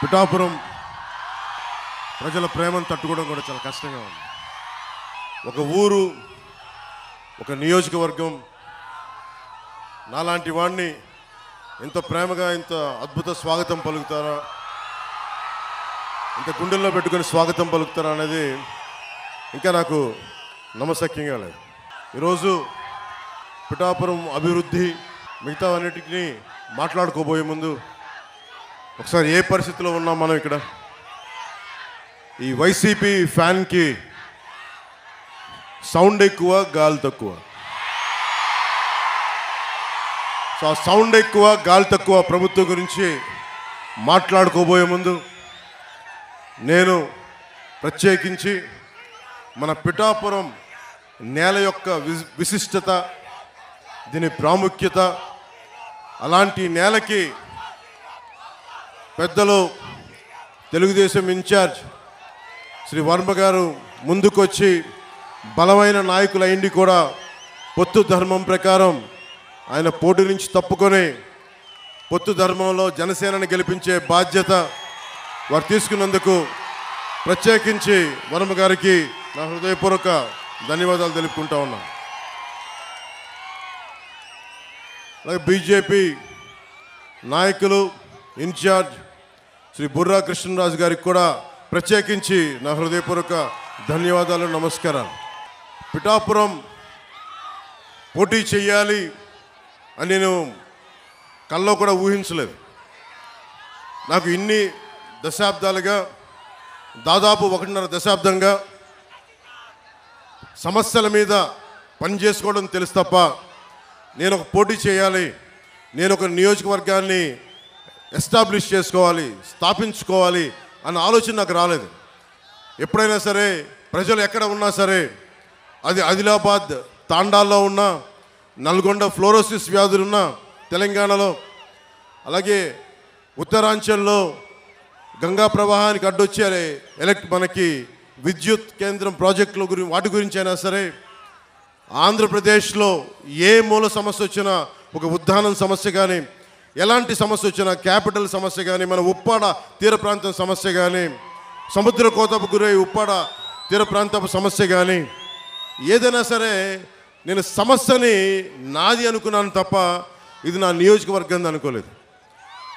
పిఠాపురం ప్రజల ప్రేమను తట్టుకోవడం కూడా చాలా కష్టంగా ఉంది. ఒక ఊరు, ఒక నియోజకవర్గం నాలాంటి వాడిని ఇంత ప్రేమగా, ఇంత అద్భుత స్వాగతం పలుకుతారా, ఇంత గుండెల్లో పెట్టుకొని స్వాగతం పలుకుతారా అనేది ఇంకా నాకు నమ్మశక్యంగా లేదు. ఈరోజు పిఠాపురం అభివృద్ధి మిగతా అన్నిటికీ మాట్లాడుకోబోయే ముందు ఒకసారి ఏ పరిస్థితిలో ఉన్నాం మనం ఇక్కడ. ఈ వైసీపీ ఫ్యాన్కి సౌండ్ ఎక్కువ, గాలి తక్కువ. సో ఆ సౌండ్ ఎక్కువ, గాలి తక్కువ ప్రభుత్వం గురించి మాట్లాడుకోబోయే ముందు నేను ప్రత్యేకించి మన పిఠాపురం నేల యొక్క విశిష్టత, దీని ప్రాముఖ్యత, అలాంటి నేలకి పెద్దలు తెలుగుదేశం ఇన్ఛార్జ్ శ్రీ వర్మ గారు ముందుకొచ్చి బలమైన నాయకులైండి కూడా పొత్తు ధర్మం ప్రకారం ఆయన పోటీ నుంచి తప్పుకొని పొత్తు ధర్మంలో జనసేనని గెలిపించే బాధ్యత వారు తీసుకున్నందుకు ప్రత్యేకించి వర్మ గారికి నా హృదయపూర్వక ధన్యవాదాలు తెలుపుకుంటా ఉన్నాను. అలాగే బీజేపీ నాయకులు ఇన్ఛార్జ్ శ్రీ బుర్రా కృష్ణరాజు గారికి కూడా ప్రత్యేకించి నా హృదయపూర్వక ధన్యవాదాలు, నమస్కారాలు. పిఠాపురం పోటీ చేయాలి అని నేను కల్లో కూడా ఊహించలేదు. నాకు ఇన్ని దశాబ్దాలుగా, దాదాపు 1.5 దశాబ్దంగా సమస్యల మీద పనిచేసుకోవడం తెలుసు తప్ప నేను ఒక పోటీ చేయాలి, నేను ఒక నియోజకవర్గాన్ని ఎస్టాబ్లిష్ చేసుకోవాలి, స్థాపించుకోవాలి అన్న ఆలోచన నాకు రాలేదు. ఎప్పుడైనా సరే ప్రజలు ఎక్కడ ఉన్నా సరే, అది ఆదిలాబాద్ తాండాల్లో ఉన్నా, నల్గొండ ఫ్లోరోసిస్ వ్యాధులున్న తెలంగాణలో, అలాగే ఉత్తరాంచల్లో గంగా ప్రవాహానికి అడ్డొచ్చే మనకి విద్యుత్ కేంద్రం ప్రాజెక్టుల వాటి గురించి అయినా సరే, ఆంధ్రప్రదేశ్లో ఏ మూల సమస్య వచ్చినా, ఒక ఉద్దానం సమస్య కానీ, ఎలాంటి సమస్య వచ్చినా, క్యాపిటల్ సమస్య కానీ, మన ఉప్పాడ తీర ప్రాంతం సమస్య కానీ, సముద్ర కోతపు గురై ఉప్పాడ తీర ప్రాంతపు సమస్య కానీ, ఏదైనా సరే నేను సమస్యని నాది అనుకున్నాను తప్ప ఇది నా నియోజకవర్గం అనుకోలేదు.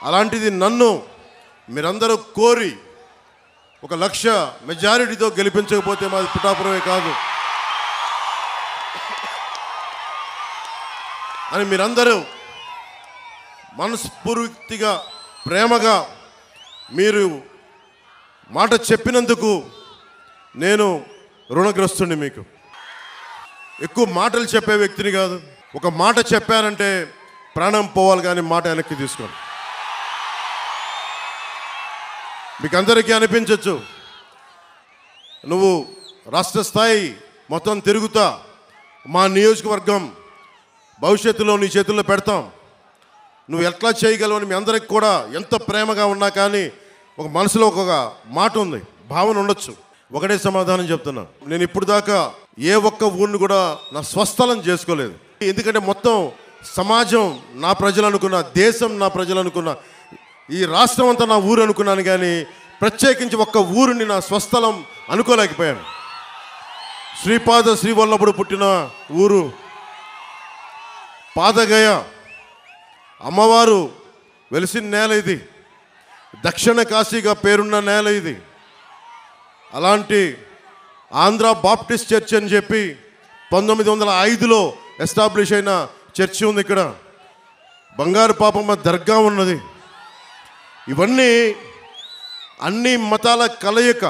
అలాంటిది నన్ను మీరందరూ కోరి 1,00,000 మెజారిటీతో గెలిపించకపోతే మాది పిఠాపురమే కాదు అని మీరందరూ మనస్ఫూర్తిగా, ప్రేమగా మీరు మాట చెప్పినందుకు నేను రుణగ్రస్తుని. మీకు ఎక్కువ మాటలు చెప్పే వ్యక్తిని కాదు. ఒక మాట చెప్పానంటే ప్రాణం పోవాలి కానీ మాట వెనక్కి తీసుకోండి. మీకు అందరికీ అనిపించవచ్చు, నువ్వు రాష్ట్ర స్థాయి మొత్తం తిరుగుతా, మా నియోజకవర్గం భవిష్యత్తులో నీ చేతుల్లో పెడతాం, నువ్వు ఎట్లా చేయగలవు అని మీ అందరికి కూడా ఎంత ప్రేమగా ఉన్నా కానీ ఒక మనసులో ఒక మాట ఉంది, భావన ఉండొచ్చు. ఒకటే సమాధానం చెప్తున్నా, నేను ఇప్పుడు దాకా ఏ ఒక్క ఊరిని కూడా నా స్వస్థలం చేసుకోలేదు. ఎందుకంటే మొత్తం సమాజం నా ప్రజలు అనుకున్న, దేశం నా ప్రజలు అనుకున్న, ఈ రాష్ట్రం అంతా నా ఊరు అనుకున్నాను కానీ ప్రత్యేకించి ఒక్క ఊరిని నా స్వస్థలం అనుకోలేకపోయాను. శ్రీపాద శ్రీవల్లభుడు పుట్టిన ఊరు పాదగయ, అమ్మవారు వెలిసిన నేల ఇది, దక్షిణ కాశీగా పేరున్న నేల ఇది. అలాంటి ఆంధ్ర బాప్టిస్ట్ చర్చ్ అని చెప్పి 1905లో ఎస్టాబ్లిష్ అయిన చర్చి ఉంది ఇక్కడ. బంగారు పాపమ్మ దర్గా ఉన్నది. ఇవన్నీ అన్ని మతాల కలయిక,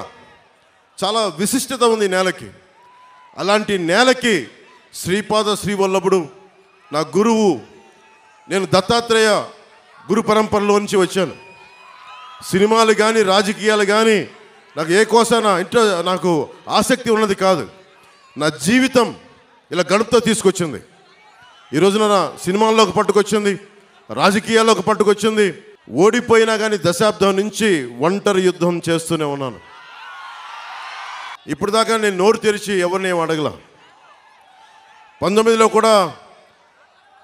చాలా విశిష్టత ఉంది నేలకి. అలాంటి నేలకి శ్రీపాద శ్రీవల్లభుడు నా గురువు. నేను దత్తాత్రేయ గురు పరంపరలో నుంచి వచ్చాను. సినిమాలు కానీ, రాజకీయాలు కానీ నాకు ఏ కోసాన నాకు ఆసక్తి ఉన్నది కాదు. నా జీవితం ఇలా గడుపుతో తీసుకొచ్చింది. ఈ రోజున నా సినిమాల్లోకి పట్టుకొచ్చింది, రాజకీయాల్లోకి పట్టుకొచ్చింది. ఓడిపోయినా కానీ దశాబ్దం నుంచి ఒంటరి యుద్ధం చేస్తూనే ఉన్నాను. ఇప్పుడు దాకా నేను నోరు తెరిచి ఎవరిని ఏం అడగల. 19లో కూడా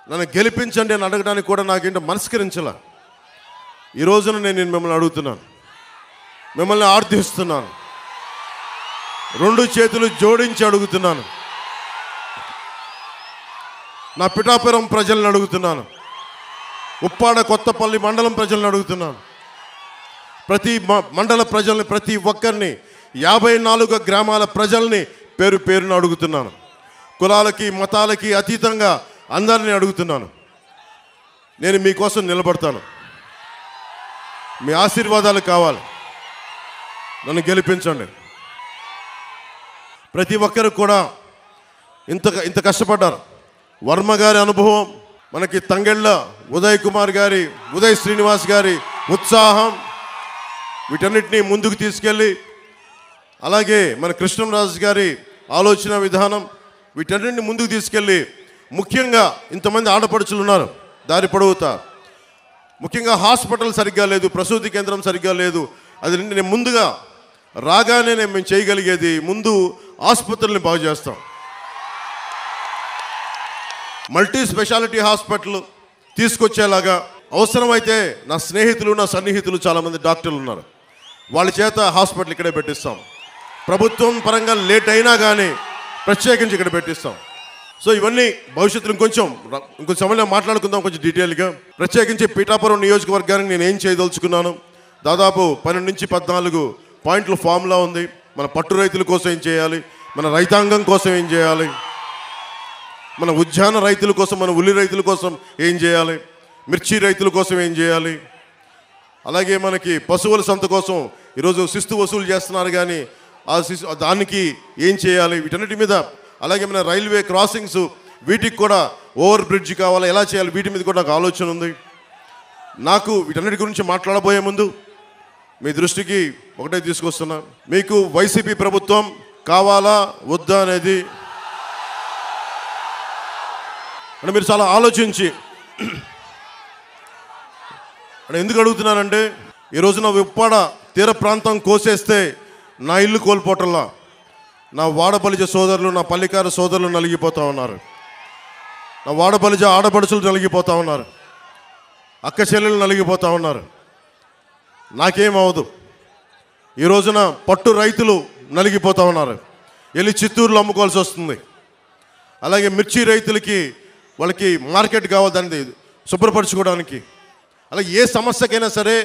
నన్ను గెలిపించండి అని అడగడానికి కూడా నాకేంటో మనస్కరించాల. ఈ రోజున నేను మిమ్మల్ని అడుగుతున్నాను, మిమ్మల్ని ఆర్థిస్తున్నాను, 2 చేతులు జోడించి అడుగుతున్నాను. నా పిఠాపురం ప్రజలను అడుగుతున్నాను, ఉప్పాడ కొత్తపల్లి మండలం ప్రజలను అడుగుతున్నాను, ప్రతి మండల ప్రజల్ని, ప్రతి ఒక్కరిని, 54 గ్రామాల ప్రజల్ని పేరు పేరును అడుగుతున్నాను. కులాలకి మతాలకి అతీతంగా అందరినీ అడుగుతున్నాను. నేను మీకోసం నిలబడతాను. మీ ఆశీర్వాదాలు కావాలి. నన్ను గెలిపించండి. ప్రతి ఒక్కరు కూడా ఇంత కష్టపడ్డారు. వర్మ గారి అనుభవం, మనకి తంగెళ్ళ ఉదయ్ కుమార్ గారి, ఉదయ్ శ్రీనివాస్ గారి ఉత్సాహం, వీటన్నిటినీ ముందుకు తీసుకెళ్ళి, అలాగే మన కృష్ణంరాజు గారి ఆలోచన విధానం, వీటన్నిటిని ముందుకు తీసుకెళ్ళి, ముఖ్యంగా ఇంతమంది ఆడపడుచులు ఉన్నారు దారి పొడవుతా. ముఖ్యంగా హాస్పిటల్ సరిగ్గా లేదు, ప్రసూతి కేంద్రం సరిగ్గా లేదు. అది నేను ముందుగా రాగానే మేము చేయగలిగేది ముందు ఆసుపత్రుల్ని బాగు చేస్తాం. మల్టీ స్పెషాలిటీ హాస్పిటల్ తీసుకొచ్చేలాగా, అవసరమైతే నా స్నేహితులు, నా సన్నిహితులు చాలామంది డాక్టర్లు ఉన్నారు, వాళ్ళ చేత హాస్పిటల్ ఇక్కడే పెట్టిస్తాం. ప్రభుత్వం పరంగా లేట్ అయినా కానీ ప్రత్యేకించి ఇక్కడ పెట్టిస్తాం. సో ఇవన్నీ భవిష్యత్తులో ఇంకొంచెం సమయంలో మాట్లాడుకుందాం కొంచెం డీటెయిల్గా. ప్రత్యేకించి పిఠాపురం నియోజకవర్గానికి నేను ఏం చేయదలుచుకున్నాను, దాదాపు 12 నుంచి 14 పాయింట్ల ఫామ్లా ఉంది. మన పట్టు రైతుల కోసం ఏం చేయాలి, మన రైతాంగం కోసం ఏం చేయాలి, మన ఉద్యాన రైతుల కోసం, మన ఉల్లి రైతుల కోసం ఏం చేయాలి, మిర్చి రైతుల కోసం ఏం చేయాలి, అలాగే మనకి పశువుల సంత కోసం ఈరోజు శిస్తు వసూలు చేస్తున్నారు కానీ దానికి ఏం చేయాలి, వీటన్నిటి మీద, అలాగే మన రైల్వే క్రాసింగ్స్ వీటికి కూడా ఓవర్ బ్రిడ్జ్ కావాలా, ఎలా చేయాలి, వీటి మీద కూడా నాకు ఆలోచన ఉంది. నాకు వీటన్నిటి గురించి మాట్లాడబోయే ముందు మీ దృష్టికి ఒకటే తీసుకొస్తున్నా. మీకు వైసీపీ ప్రభుత్వం కావాలా వద్దా అనేది అంటే మీరు చాలా ఆలోచించి అంటే ఎందుకు అడుగుతున్నానంటే, ఈరోజు నా ఉప్పాడ తీర ప్రాంతం కోసేస్తే నా ఇల్లు కోల్పోవటంలా నా వాడబలిజ సోదరులు, నా పల్లికార సోదరులు నలిగిపోతూ ఉన్నారు, నా వాడబలిజ ఆడపడుచులు నలిగిపోతూ ఉన్నారు, అక్క చెల్లెలు నలిగిపోతూ ఉన్నారు. నాకేమవదు. ఈ రోజున పట్టు రైతులు నలిగిపోతూ ఉన్నారు, వెళ్ళి చిత్తూరులో అమ్ముకోవాల్సి వస్తుంది. అలాగే మిర్చి రైతులకి వాళ్ళకి మార్కెట్ కావాలి దాన్ని శుభ్రపరచుకోవడానికి. అలాగే ఏ సమస్యకైనా సరే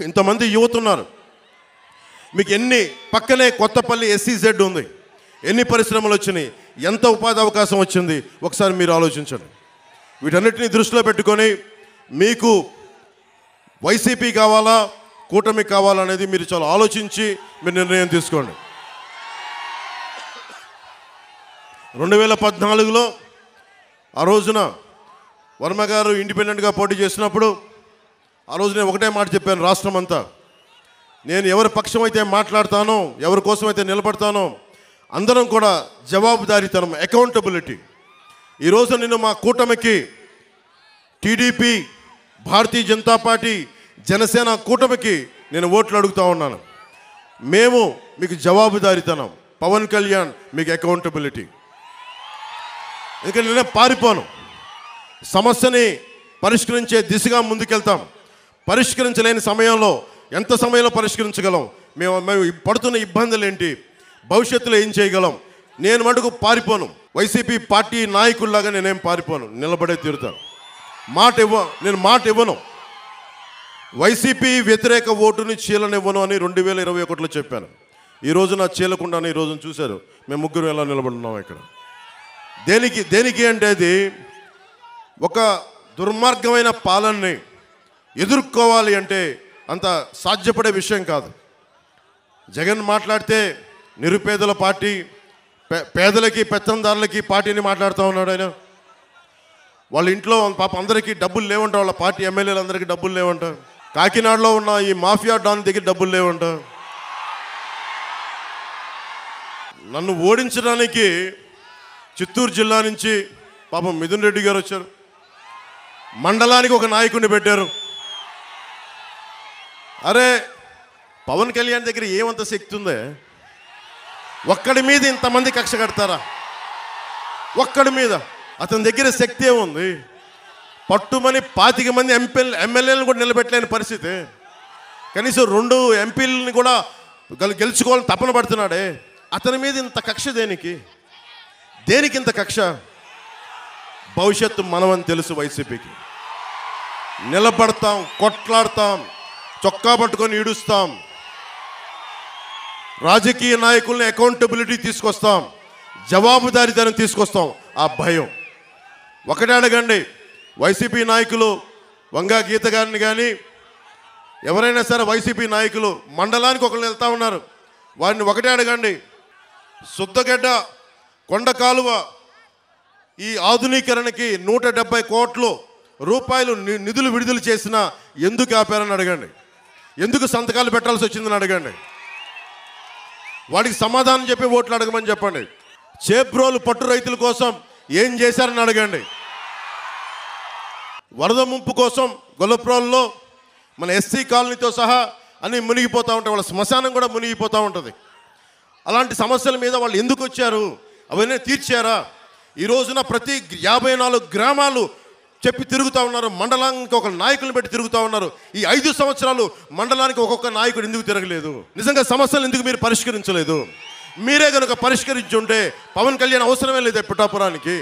ఇంతమంది యువత ఉన్నారు. మీకు పక్కనే కొత్తపల్లి SEZ ఉంది, ఎన్ని పరిశ్రమలు వచ్చినాయి, ఎంత ఉపాధి అవకాశం వచ్చింది, ఒకసారి మీరు ఆలోచించండి. వీటన్నిటిని దృష్టిలో పెట్టుకొని మీకు వైసీపీ కావాలా కూటమి కావాలా అనేది మీరు చాలా ఆలోచించి మీరు నిర్ణయం తీసుకోండి. 2014లో ఆ రోజున వర్మ గారు ఇండిపెండెంట్గా పోటీ చేసినప్పుడు ఆ రోజు నేను ఒకటే మాట చెప్పాను, రాష్ట్రం అంతా నేను ఎవరి పక్షం అయితే మాట్లాడతానో, ఎవరి కోసం అయితే నిలబడతానో అందరం కూడా జవాబుదారీతనం, అకౌంటబిలిటీ. ఈరోజు నేను మా కూటమికి టీడీపీ, భారతీయ జనతా పార్టీ, జనసేన కూటమికి నేను ఓట్లు అడుగుతూ ఉన్నాను. మేము మీకు జవాబుదారీతనం, పవన్ కళ్యాణ్ మీకు అకౌంటబిలిటీ. ఎందుకంటే నేనే పారిపోను, సమస్యని పరిష్కరించే దిశగా ముందుకెళ్తాం. పరిష్కరించలేని సమయంలో ఎంత సమయంలో పరిష్కరించగలం, మేము పడుతున్న ఇబ్బందులు ఏంటి, భవిష్యత్తులో ఏం చేయగలం, నేను మటుకు పారిపోను. వైసీపీ పార్టీ నాయకుల్లాగా నేనేం పారిపోను, నిలబడే తీరుతాను. నేను మాట ఇవ్వను. వైసీపీ వ్యతిరేక ఓటుని చీలనివ్వను అని 2021లో చెప్పాను. ఈ రోజున చీలకుండానే ఈ రోజున చూశారు మేము ముగ్గురు ఎలా నిలబడున్నాం ఇక్కడ. దేనికి అంటే అది ఒక దుర్మార్గమైన పాలనని ఎదుర్కోవాలి అంటే అంత సాధ్యపడే విషయం కాదు. జగన్ మాట్లాడితే నిరుపేదల పార్టీ, పేదలకి పెత్తందారులకి పార్టీని మాట్లాడుతూ ఉన్నాడు ఆయన. వాళ్ళ ఇంట్లో పాప అందరికీ డబ్బులు లేవంట, వాళ్ళ పార్టీ ఎమ్మెల్యేలు అందరికీ డబ్బులు లేవంట, కాకినాడలో ఉన్న ఈ మాఫియా డాన్ దగ్గర డబ్బులు లేవంట. నన్ను ఓడించడానికి చిత్తూరు జిల్లా నుంచి పాపం మిథున్ రెడ్డి గారు వచ్చారు, మండలానికి ఒక నాయకుడిని పెట్టారు. అరే పవన్ కళ్యాణ్ దగ్గర ఏమంత శక్తి ఉందే, ఒక్కడి మీద ఇంతమంది కక్ష కడతారా? ఒక్కడి మీద అతని దగ్గర శక్తి ఏముంది? పట్టుమని 25 మంది ఎమ్మెల్యేలను కూడా నిలబెట్టలేని పరిస్థితి. కనీసం 2 ఎంపీలని కూడా గెలుచుకోవాలని తపన పడుతున్నాడే, అతని మీద ఇంత కక్ష దేనికి? ఇంత కక్ష? భవిష్యత్తు మనమని తెలుసు. వైసీపీకి నిలబడతాం, కొట్లాడతాం, చొక్కా పట్టుకొని ఈడుస్తాం, రాజకీయ నాయకుల్ని అకౌంటబిలిటీ తీసుకొస్తాం, జవాబుదారీతనం తీసుకొస్తాం. ఆ భయం ఒకటే అడగండి. వైసీపీ నాయకులు వంగా గీత గారిని కానీ ఎవరైనా సరే వైసీపీ నాయకులు మండలానికి ఒకళ్ళు వెళ్తా ఉన్నారు, వారిని ఒకటే అడగండి. శుద్ధగడ్డ కొండ కాలువ ఈ ఆధునీకరణకి 170 కోట్ల రూపాయలు నిధులు విడుదల చేసినా ఎందుకు ఆపారని అడగండి. ఎందుకు సంతకాలు పెట్టాల్సి వచ్చిందని అడగండి. వాడికి సమాధానం చెప్పి ఓట్లు అడగమని చెప్పండి. చేబ్రోలు పట్టు రైతుల కోసం ఏం చేశారని అడగండి. వరద ముంపు కోసం గొల్లప్రోల్లో మన ఎస్సీ కాలనీతో సహా అన్నీ మునిగిపోతూ ఉంటాయి, వాళ్ళ శ్మశానం కూడా మునిగిపోతూ ఉంటుంది. అలాంటి సమస్యల మీద వాళ్ళు ఎందుకు వచ్చారు? అవన్నీ తీర్చారా? ఈ రోజున ప్రతి 54 గ్రామాలు చెప్పి తిరుగుతూ ఉన్నారు, మండలానికి ఒక నాయకులను పెట్టి తిరుగుతూ ఉన్నారు. ఈ 5 సంవత్సరాలు మండలానికి ఒక్కొక్క నాయకుడు ఎందుకు తిరగలేదు? నిజంగా సమస్యలు ఎందుకు మీరు పరిష్కరించలేదు? మీరే కనుక పరిష్కరించుంటే పవన్ కళ్యాణ్ అవసరమే లేదు పిఠాపురానికి.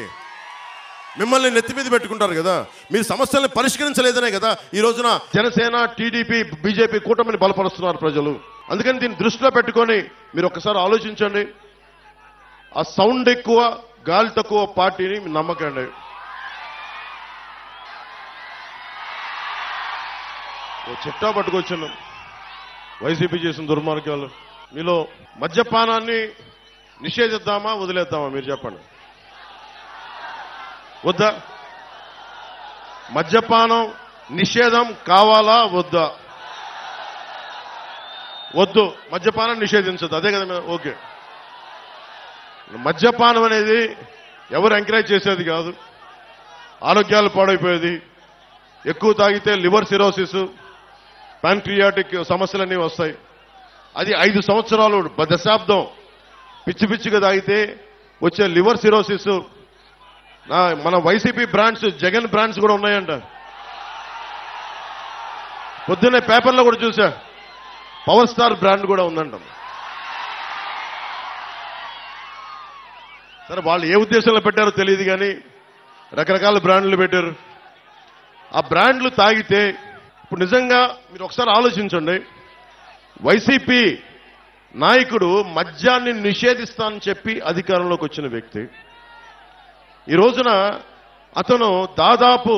మిమ్మల్ని నెత్తి మీద పెట్టుకుంటారు కదా. మీరు సమస్యల్ని పరిష్కరించలేదనే కదా ఈ రోజున జనసేన, టీడీపీ, బీజేపీ కూటమిని బలపరుస్తున్నారు ప్రజలు. అందుకని దీన్ని దృష్టిలో పెట్టుకొని మీరు ఒక్కసారి ఆలోచించండి. ఆ సౌండ్ ఎక్కువ, గాలి తక్కువ పార్టీని నమ్మకండి. చిట్టా పట్టుకొచ్చాను వైసీపీ చేసిన దుర్మార్గాలు. మీలో మద్యపానాన్ని నిషేధిద్దామా వదిలేద్దామా? మీరు చెప్పండి. వద్దా? మద్యపానం నిషేధం కావాలా వద్దా? వద్దు, మద్యపానం నిషేధించదు. అదే కదా. ఓకే, మద్యపానం అనేది ఎవరు ఎంకరేజ్ చేసేది కాదు, ఆరోగ్యాలు పాడైపోయేది. ఎక్కువ తాగితే లివర్ సిరోసిస్, ప్యాంక్రియాటిక్ సమస్యలన్నీ వస్తాయి. అది 5 సంవత్సరాలు, దశాబ్దం పిచ్చి పిచ్చిగా తాగితే వచ్చే లివర్ సిరోసిస్. మన వైసీపీ బ్రాండ్స్, జగన్ బ్రాండ్స్ కూడా ఉన్నాయంట. పొద్దున్నే పేపర్లో కూడా చూసా, పవర్ స్టార్ బ్రాండ్ కూడా ఉందంట. సరే, వాళ్ళు ఏ ఉద్దేశంలో పెట్టారో తెలియదు కానీ రకరకాల బ్రాండ్లు పెట్టారు. ఆ బ్రాండ్లు తాగితే ఇప్పుడు నిజంగా మీరు ఒకసారి ఆలోచించండి. వైసీపీ నాయకుడు మద్యాన్ని నిషేధిస్తానని చెప్పి అధికారంలోకి వచ్చిన వ్యక్తి. ఈ రోజున అతను దాదాపు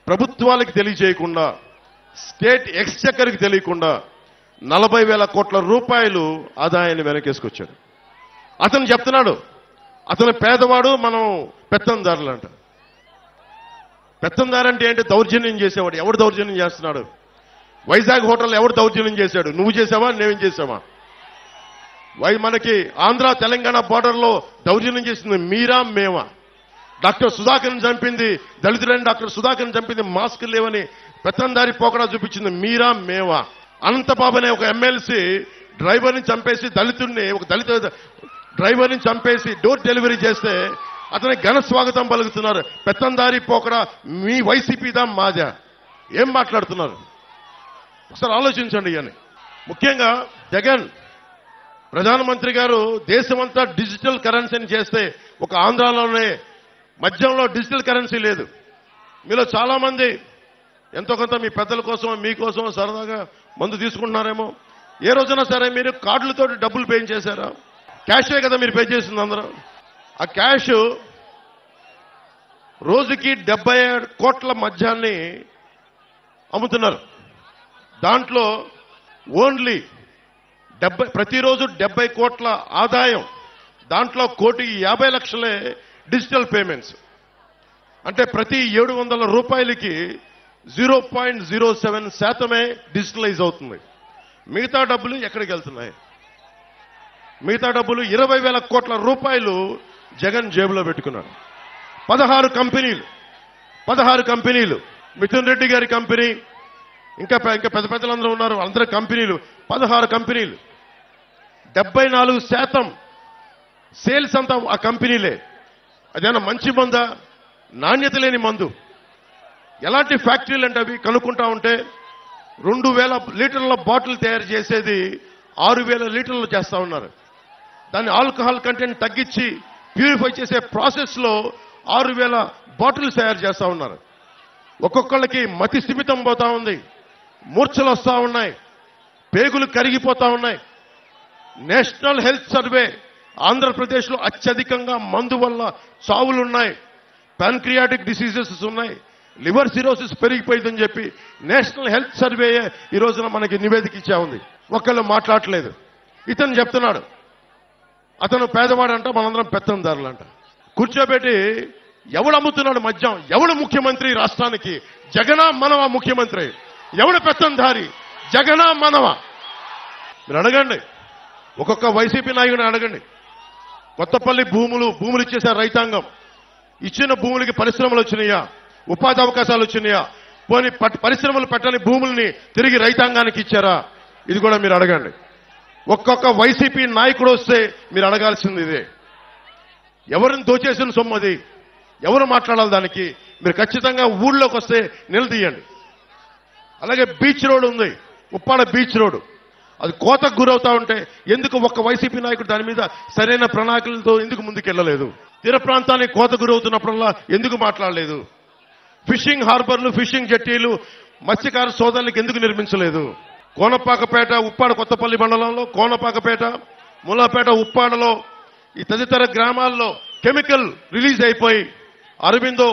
ప్రభుత్వాలకు తెలియజేయకుండా, స్టేట్ ఎక్స్చెక్కర్కి తెలియకుండా 40,000 కోట్ల రూపాయలు ఆదాయాన్ని వెనకేసుకొచ్చాడు. అతను చెప్తున్నాడు అతను పేదవాడు, మనం పెత్తందారులంట. పెత్తందారంటే ఏంటి? దౌర్జన్యం చేసేవాడు. ఎవడు దౌర్జన్యం చేస్తున్నాడు? వైజాగ్ హోటల్ ఎవడు దౌర్జన్యం చేశాడు? నువ్వు చేసావా, నేనేం చేసావా? మనకి ఆంధ్ర తెలంగాణ బోర్డర్లో దౌర్జన్యం చేసింది మీరా మేమా? డాక్టర్ సుధాకర్ని చంపింది, దళితుడైన డాక్టర్ సుధాకర్ని చంపింది మాస్క్ లేవని పెత్తందారి పోకడా చూపించింది మీరా మేమా? అనంతబాబు అనే ఒక ఎమ్మెల్సీ డ్రైవర్ని చంపేసి, ఒక దళిత డ్రైవర్ని చంపేసి డోర్ డెలివరీ చేస్తే అతనికి ఘన స్వాగతం పలుకుతున్నారు. పెత్తందారి పోకడా మీ వైసీపీదా మాదా? ఏం మాట్లాడుతున్నారు? ఒకసారి ఆలోచించండి. అని ముఖ్యంగా జగన్ ప్రధానమంత్రి గారు దేశమంతా డిజిటల్ కరెన్సీని చేస్తే ఒక ఆంధ్రాలోనే మద్యంలో డిజిటల్ కరెన్సీ లేదు. మీలో చాలా మంది ఎంతో కొంత మీ పెద్దల కోసం, మీకోసం సరదాగా మందు తీసుకుంటున్నారేమో. ఏ రోజున సరే మీరు కార్డులతో డబ్బులు పే చేశారా? క్యాషే కదా మీరు పే చేసింది అందరూ. ఆ క్యాష్ రోజుకి 77 కోట్ల మద్యాన్ని అమ్ముతున్నారు. దాంట్లో ఓన్లీ ప్రతిరోజు 70 కోట్ల ఆదాయం, దాంట్లో 1,50,00,000 డిజిటల్ పేమెంట్స్. అంటే ప్రతి 700 రూపాయలకి 0.07% డిజిటలైజ్ అవుతుంది. మిగతా డబ్బులు ఎక్కడికి వెళ్తున్నాయి? మిగతా డబ్బులు 20,000 కోట్ల రూపాయలు జగన్ జేబులో పెట్టుకున్నాడు. 16 కంపెనీలు, మిథున్ రెడ్డి గారి కంపెనీ, ఇంకా పెద్ద పెద్దలందరూ ఉన్నారు, అందరూ కంపెనీలు, 16 కంపెనీలు. 74% సేల్స్ అంతా ఆ కంపెనీలే. అదేనా మంచి మందా? నాణ్యత లేని మందు. ఎలాంటి ఫ్యాక్టరీలు అంటే అవి కనుక్కుంటా ఉంటే 2000 లీటర్ల బాటిల్ తయారు చేసేది 6000 లీటర్లు చేస్తా ఉన్నారు. దాన్ని ఆల్కహాల్ కంటెంట్ తగ్గించి ప్యూరిఫై చేసే ప్రాసెస్లో 6000 బాటిల్స్ తయారు చేస్తా ఉన్నారు. ఒక్కొక్కళ్ళకి మతి స్థిమితం పోతా ఉంది, మూర్ఛలు వస్తూ ఉన్నాయి, పేగులు కరిగిపోతా ఉన్నాయి. నేషనల్ హెల్త్ సర్వే ఆంధ్రప్రదేశ్లో అత్యధికంగా మందు వల్ల చావులున్నాయి, ప్యాన్క్రియాటిక్ డిసీజెస్ ఉన్నాయి, లివర్ సిరోసిస్ పెరిగిపోయిందని చెప్పి నేషనల్ హెల్త్ సర్వే ఈ రోజున మనకి నివేదిక ఇచ్చా ఉంది. ఒకళ్ళు మాట్లాడలేదు. ఇతను చెప్తున్నాడు అతను పేదవాడంట, మనందరం పెత్తందారులంట. కూర్చోబెట్టి ఎవడు అమ్ముతున్నాడు మద్యం, ఎవడు ముఖ్యమంత్రి రాష్ట్రానికి? జగనా మనవా ముఖ్యమంత్రి? ఎవడు పెత్తందారి, జగనా మనవా? మీరు అడగండి, ఒక్కొక్క వైసీపీ నాయకుడిని అడగండి. కొత్తపల్లి భూములు ఇచ్చేశారు రైతాంగం. ఇచ్చిన భూములకి పరిశ్రమలు వచ్చినాయా, ఉపాధి అవకాశాలు వచ్చినాయా? పోనీ పరిశ్రమలు పెట్టని భూముల్ని తిరిగి రైతాంగానికి ఇచ్చారా? ఇది కూడా మీరు అడగండి. ఒక్కొక్క వైసీపీ నాయకుడు వస్తే మీరు అడగాల్సింది ఇదే. ఎవరిని దోచేసిన సొమ్ము అది, ఎవరు మాట్లాడాలి దానికి? మీరు ఖచ్చితంగా ఊళ్ళోకి వస్తే నిలదీయండి. అలాగే బీచ్ రోడ్ ఉంది, ఉప్పాడ బీచ్ రోడ్, అది కోతకు గురవుతా ఉంటే ఎందుకు ఒక్క వైసీపీ నాయకుడు దాని మీద సరైన ప్రణాళికలతో ఎందుకు ముందుకెళ్లలేదు? తీర ప్రాంతానికి కోత గురవుతున్నప్పుడల్లా ఎందుకు మాట్లాడలేదు? ఫిషింగ్ హార్బర్లు, ఫిషింగ్ జెట్టీలు మత్స్యకార సోదరులకు ఎందుకు నిర్మించలేదు? కోనపాకపేట, ఉప్పాడ కొత్తపల్లి మండలంలో కోనపాకపేట, ములాపేట, ఉప్పాడలో ఈ తదితర గ్రామాల్లో కెమికల్ రిలీజ్ అయిపోయి అరవిందో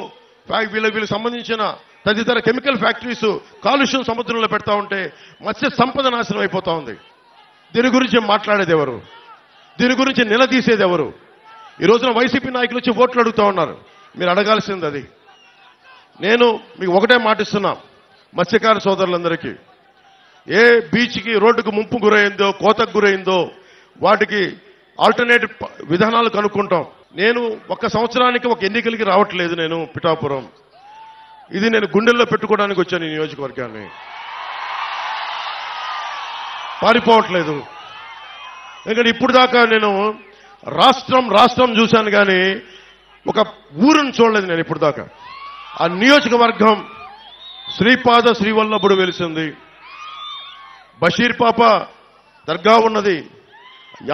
వీళ్ళకి సంబంధించిన తదితర కెమికల్ ఫ్యాక్టరీస్ కాలుష్యం సముద్రంలో పెడతా ఉంటే మత్స్య సంపద నాశనం అయిపోతా ఉంది. దీని గురించి మాట్లాడేది ఎవరు? దీని గురించి నిలదీసేది ఎవరు? ఈ రోజున వైసీపీ నాయకులు వచ్చి ఓట్లు అడుగుతా ఉన్నారు. మీరు అడగాల్సింది అది. నేను మీకు ఒకటే మాటిస్తున్నా, మత్స్యకార సోదరులందరికీ, ఏ బీచ్కి రోడ్డుకు ముంపు గురైందో, కోతకు గురైందో వాటికి ఆల్టర్నేటివ్ విధానాలు కనుక్కుంటాం. నేను ఒక సంవత్సరానికి ఒక ఎన్నికలకి రావట్లేదు. నేను పిఠాపురం, ఇది నేను గుండెల్లో పెట్టుకోవడానికి వచ్చాను. ఈ నియోజకవర్గాన్ని పారిపోవట్లేదు. ఎందుకంటే ఇప్పుడు దాకా నేను రాష్ట్రం చూశాను కానీ ఒక ఊరును చూడలేదు నేను ఇప్పుడు దాకా. ఆ నియోజకవర్గం శ్రీపాద శ్రీవల్లభుడు వెలిసింది, బషీర్ పాప దర్గా ఉన్నది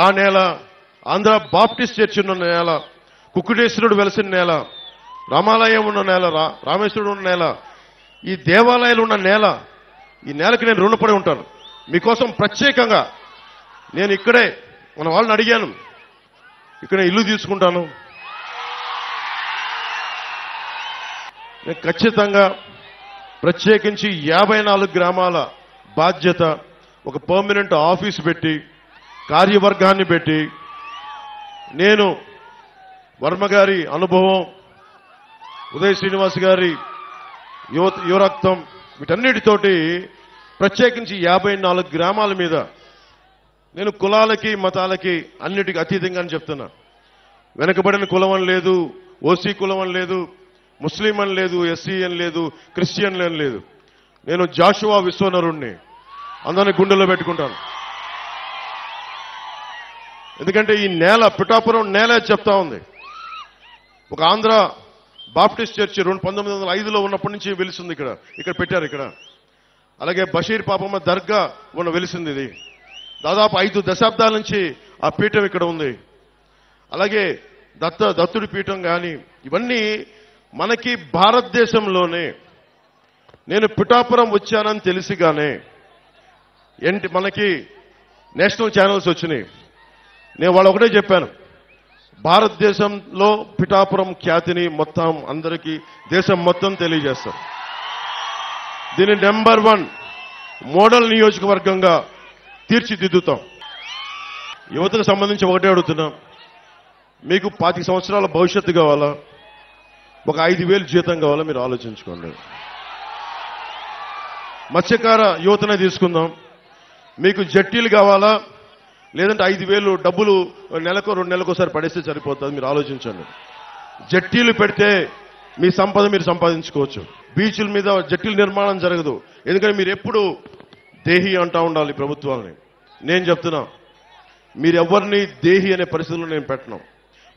ఆ నేల, ఆంధ్ర బాప్టిస్ట్ చర్చ్ ఉన్న నేల, కుక్కుటేశ్వరుడు వెలిసిన నేల, రామాలయం ఉన్న నేల, రామేశ్వరుడు ఉన్న నేల, ఈ దేవాలయాలు ఉన్న నేల. ఈ నేలకి నేను రుణపడి ఉంటాను. మీకోసం ప్రత్యేకంగా నేను ఇక్కడే మన వాళ్ళని అడిగాను, ఇక్కడ ఇల్లు తీసుకుంటాను. నేను ఖచ్చితంగా ప్రత్యేకించి 54 గ్రామాల బాధ్యత, ఒక పర్మనెంట్ ఆఫీస్ పెట్టి, కార్యవర్గాన్ని పెట్టి, నేను వర్మ గారి అనుభవం, ఉదయ్ శ్రీనివాస్ గారి యువరక్తం, వీటన్నిటితోటి ప్రత్యేకించి 54 గ్రామాల మీద నేను కులాలకి మతాలకి అన్నిటికీ అతీతంగా చెప్తున్నా. వెనకబడిన కులం అని లేదు, ఓసీ కులం అని లేదు, ముస్లిం అని లేదు, ఎస్సీ అని లేదు, క్రిస్టియన్ అని లేదు. నేను జాషువా విశ్వనరుణ్ణి, అందరినీ గుండెల్లో పెట్టుకుంటాను. ఎందుకంటే ఈ నేల, పిఠాపురం నేల చెప్తా ఉంది. ఒక ఆంధ్ర బాప్టిస్ట్ చర్చి 1905లో ఉన్నప్పటి నుంచి వెలిసింది. ఇక్కడ పెట్టారు ఇక్కడ. అలాగే బషీర్ పాపమ్మ దర్గా వెలిసింది. ఇది దాదాపు 5 దశాబ్దాల నుంచి ఆ పీఠం ఇక్కడ ఉంది. అలాగే దత్తుడి పీఠం కానీ, ఇవన్నీ మనకి భారతదేశంలోనే. నేను పిఠాపురం వచ్చానని తెలిసిగానే మనకి నేషనల్ ఛానల్స్ వచ్చినాయి. నేను వాళ్ళు ఒకటే చెప్పాను, భారతదేశంలో పిఠాపురం ఖ్యాతిని మొత్తం అందరికీ, దేశం మొత్తం తెలియజేస్తారు. దీన్ని నెంబర్ 1 మోడల్ నియోజకవర్గంగా తీర్చిదిద్దుతాం. యువతకు సంబంధించి ఒకటే అడుగుతున్నాం, మీకు 25 సంవత్సరాల భవిష్యత్తు కావాలా, ఒక 5,000 జీతం కావాలా? మీరు ఆలోచించుకోండి. మత్స్యకార యువతనే తీసుకుందాం. మీకు జట్టీలు కావాలా, లేదంటే 5,000 డబ్బులు నెలకు 2 నెలలకోసారి పడేస్తే సరిపోతుంది? మీరు ఆలోచించండి. జట్టీలు పెడితే మీ సంపద మీరు సంపాదించుకోవచ్చు. బీచ్ల మీద జట్టీల నిర్మాణం జరగదు. ఎందుకంటే మీరు ఎప్పుడు దేహి అంటా ఉండాలి ప్రభుత్వాన్ని. నేను చెప్తున్నా, మీరు ఎవరిని దేహి అనే పరిస్థితుల్లో నేను పెట్టను.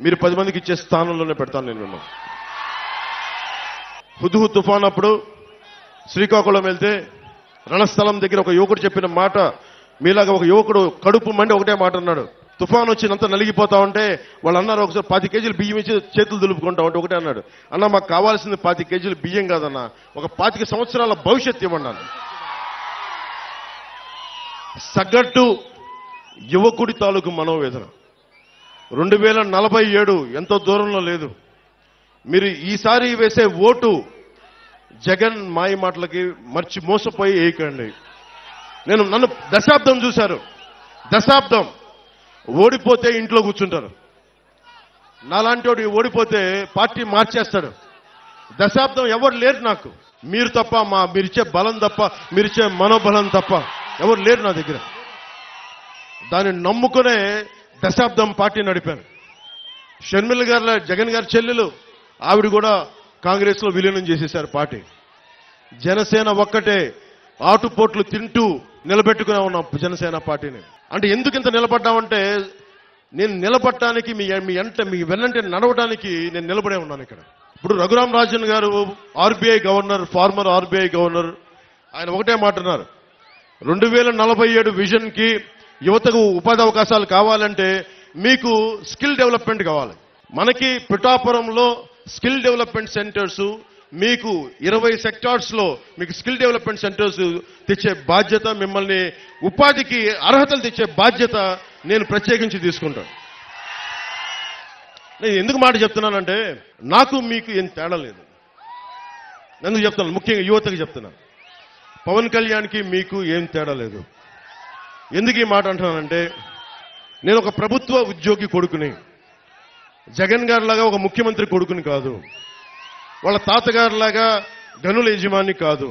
మీరు 10 మందికి ఇచ్చే స్థానంలోనే పెడతాను నేను. హుద్హుద్ తుఫాన్ అప్పుడు శ్రీకాకుళం వెళ్తే రణస్థలం దగ్గర ఒక యువకుడు చెప్పిన మాట, మీలాగా ఒక యువకుడు కడుపు మండి ఒకటే మాట అన్నాడు. తుఫాన్ వచ్చినంత నలిగిపోతా ఉంటే వాళ్ళు అన్నారు, ఒకసారి 10 కేజీలు బియ్యం ఇచ్చి చేతులు దులుపుకుంటా ఉంటే ఒకటే అన్నాడు, అన్న మాకు కావాల్సింది 10 కేజీలు బియ్యం కాదన్నా, ఒక 25 సంవత్సరాల భవిష్యత్తు ఇవ్వన్నాను. సగటు యువకుడి తాలూకు మనోవేదన 2047 ఎంతో దూరంలో లేదు. మీరు ఈసారి వేసే ఓటు జగన్ మాయ మాటలకి మోసపోయి వేయకండి. నన్ను దశాబ్దం చూశారు, దశాబ్దం ఓడిపోతే ఇంట్లో కూర్చుంటారు. నాలాంటి వాడు ఓడిపోతే పార్టీ మార్చేస్తాడు. దశాబ్దం ఎవరు లేరు నాకు, మీరు తప్ప, మీరిచ్చే బలం తప్ప, మీరిచ్చే మనోబలం తప్ప ఎవరు లేరు నా దగ్గర. దాన్ని నమ్ముకునే దశాబ్దం పార్టీ నడిపాను. షర్మిల గారు, జగన్ గారి చెల్లెలు, ఆవిడ కూడా కాంగ్రెస్ లో విలీనం చేసేశారు పార్టీ. జనసేన ఒక్కటే ఆటుపోట్లు తింటూ నిలబెట్టుకునే ఉన్నాం జనసేన పార్టీని. అంటే ఎందుకు ఇంత నిలబడ్డామంటే, నేను నిలబడటానికి మీ వెన్నంటే నడవడానికి నేను నిలబడే ఉన్నాను ఇక్కడ. ఇప్పుడు రఘురామ్ రాజన్ గారు RBI governor, farmer RBI governor, ఆయన ఒకటే మాట అన్నారు, 2047 విజన్ కి యువతకు ఉపాధి అవకాశాలు కావాలంటే మీకు స్కిల్ డెవలప్మెంట్ కావాలి. మనకి పిఠాపురంలో స్కిల్ డెవలప్మెంట్ సెంటర్స్, మీకు 20 సెక్టార్స్ లో మీకు స్కిల్ డెవలప్మెంట్ సెంటర్స్ తెచ్చే బాధ్యత, మిమ్మల్ని ఉపాధికి అర్హతలు తెచ్చే బాధ్యత నేను ప్రత్యేకించి తీసుకుంటాను. నేను ఎందుకు మాట చెప్తున్నానంటే, నాకు మీకు ఏం తేడా లేదు. ఎందుకు చెప్తున్నాను, ముఖ్యంగా యువతకి చెప్తున్నాను, పవన్ కళ్యాణ్కి మీకు ఏం తేడా లేదు. ఎందుకు ఈ మాట అంటున్నానంటే, నేను ఒక ప్రభుత్వ ఉద్యోగి కొడుకుని, జగన్ గారిలాగా ఒక ముఖ్యమంత్రి కొడుకుని కాదు, వాళ్ళ తాతగారిలాగా గనుల యజమాని కాదు,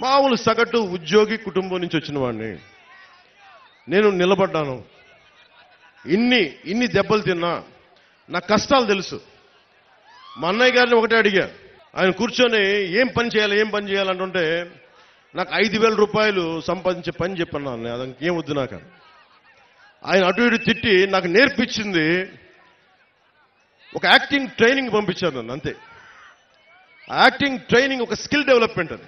మామూలు సగటు ఉద్యోగి కుటుంబం నుంచి వచ్చిన వాడిని. నేను నిలబడ్డాను. ఇన్ని దెబ్బలు తిన్నా నా కష్టాలు తెలుసు. మా అన్నయ్య గారిని ఒకటే అడిగా, ఆయన కూర్చొని ఏం పని చేయాలంటుంటే, నాకు 5,000 రూపాయలు సంపాదించే పని చెప్పన్నా, అదంతా ఏం వద్దు నాకు. ఆయన అటు ఇటు తిట్టి నాకు నేర్పించింది ఒక యాక్టింగ్ ట్రైనింగ్ పంపించారు నన్ను, అంతే. యాక్టింగ్ ట్రైనింగ్ ఒక స్కిల్ డెవలప్మెంట్. అది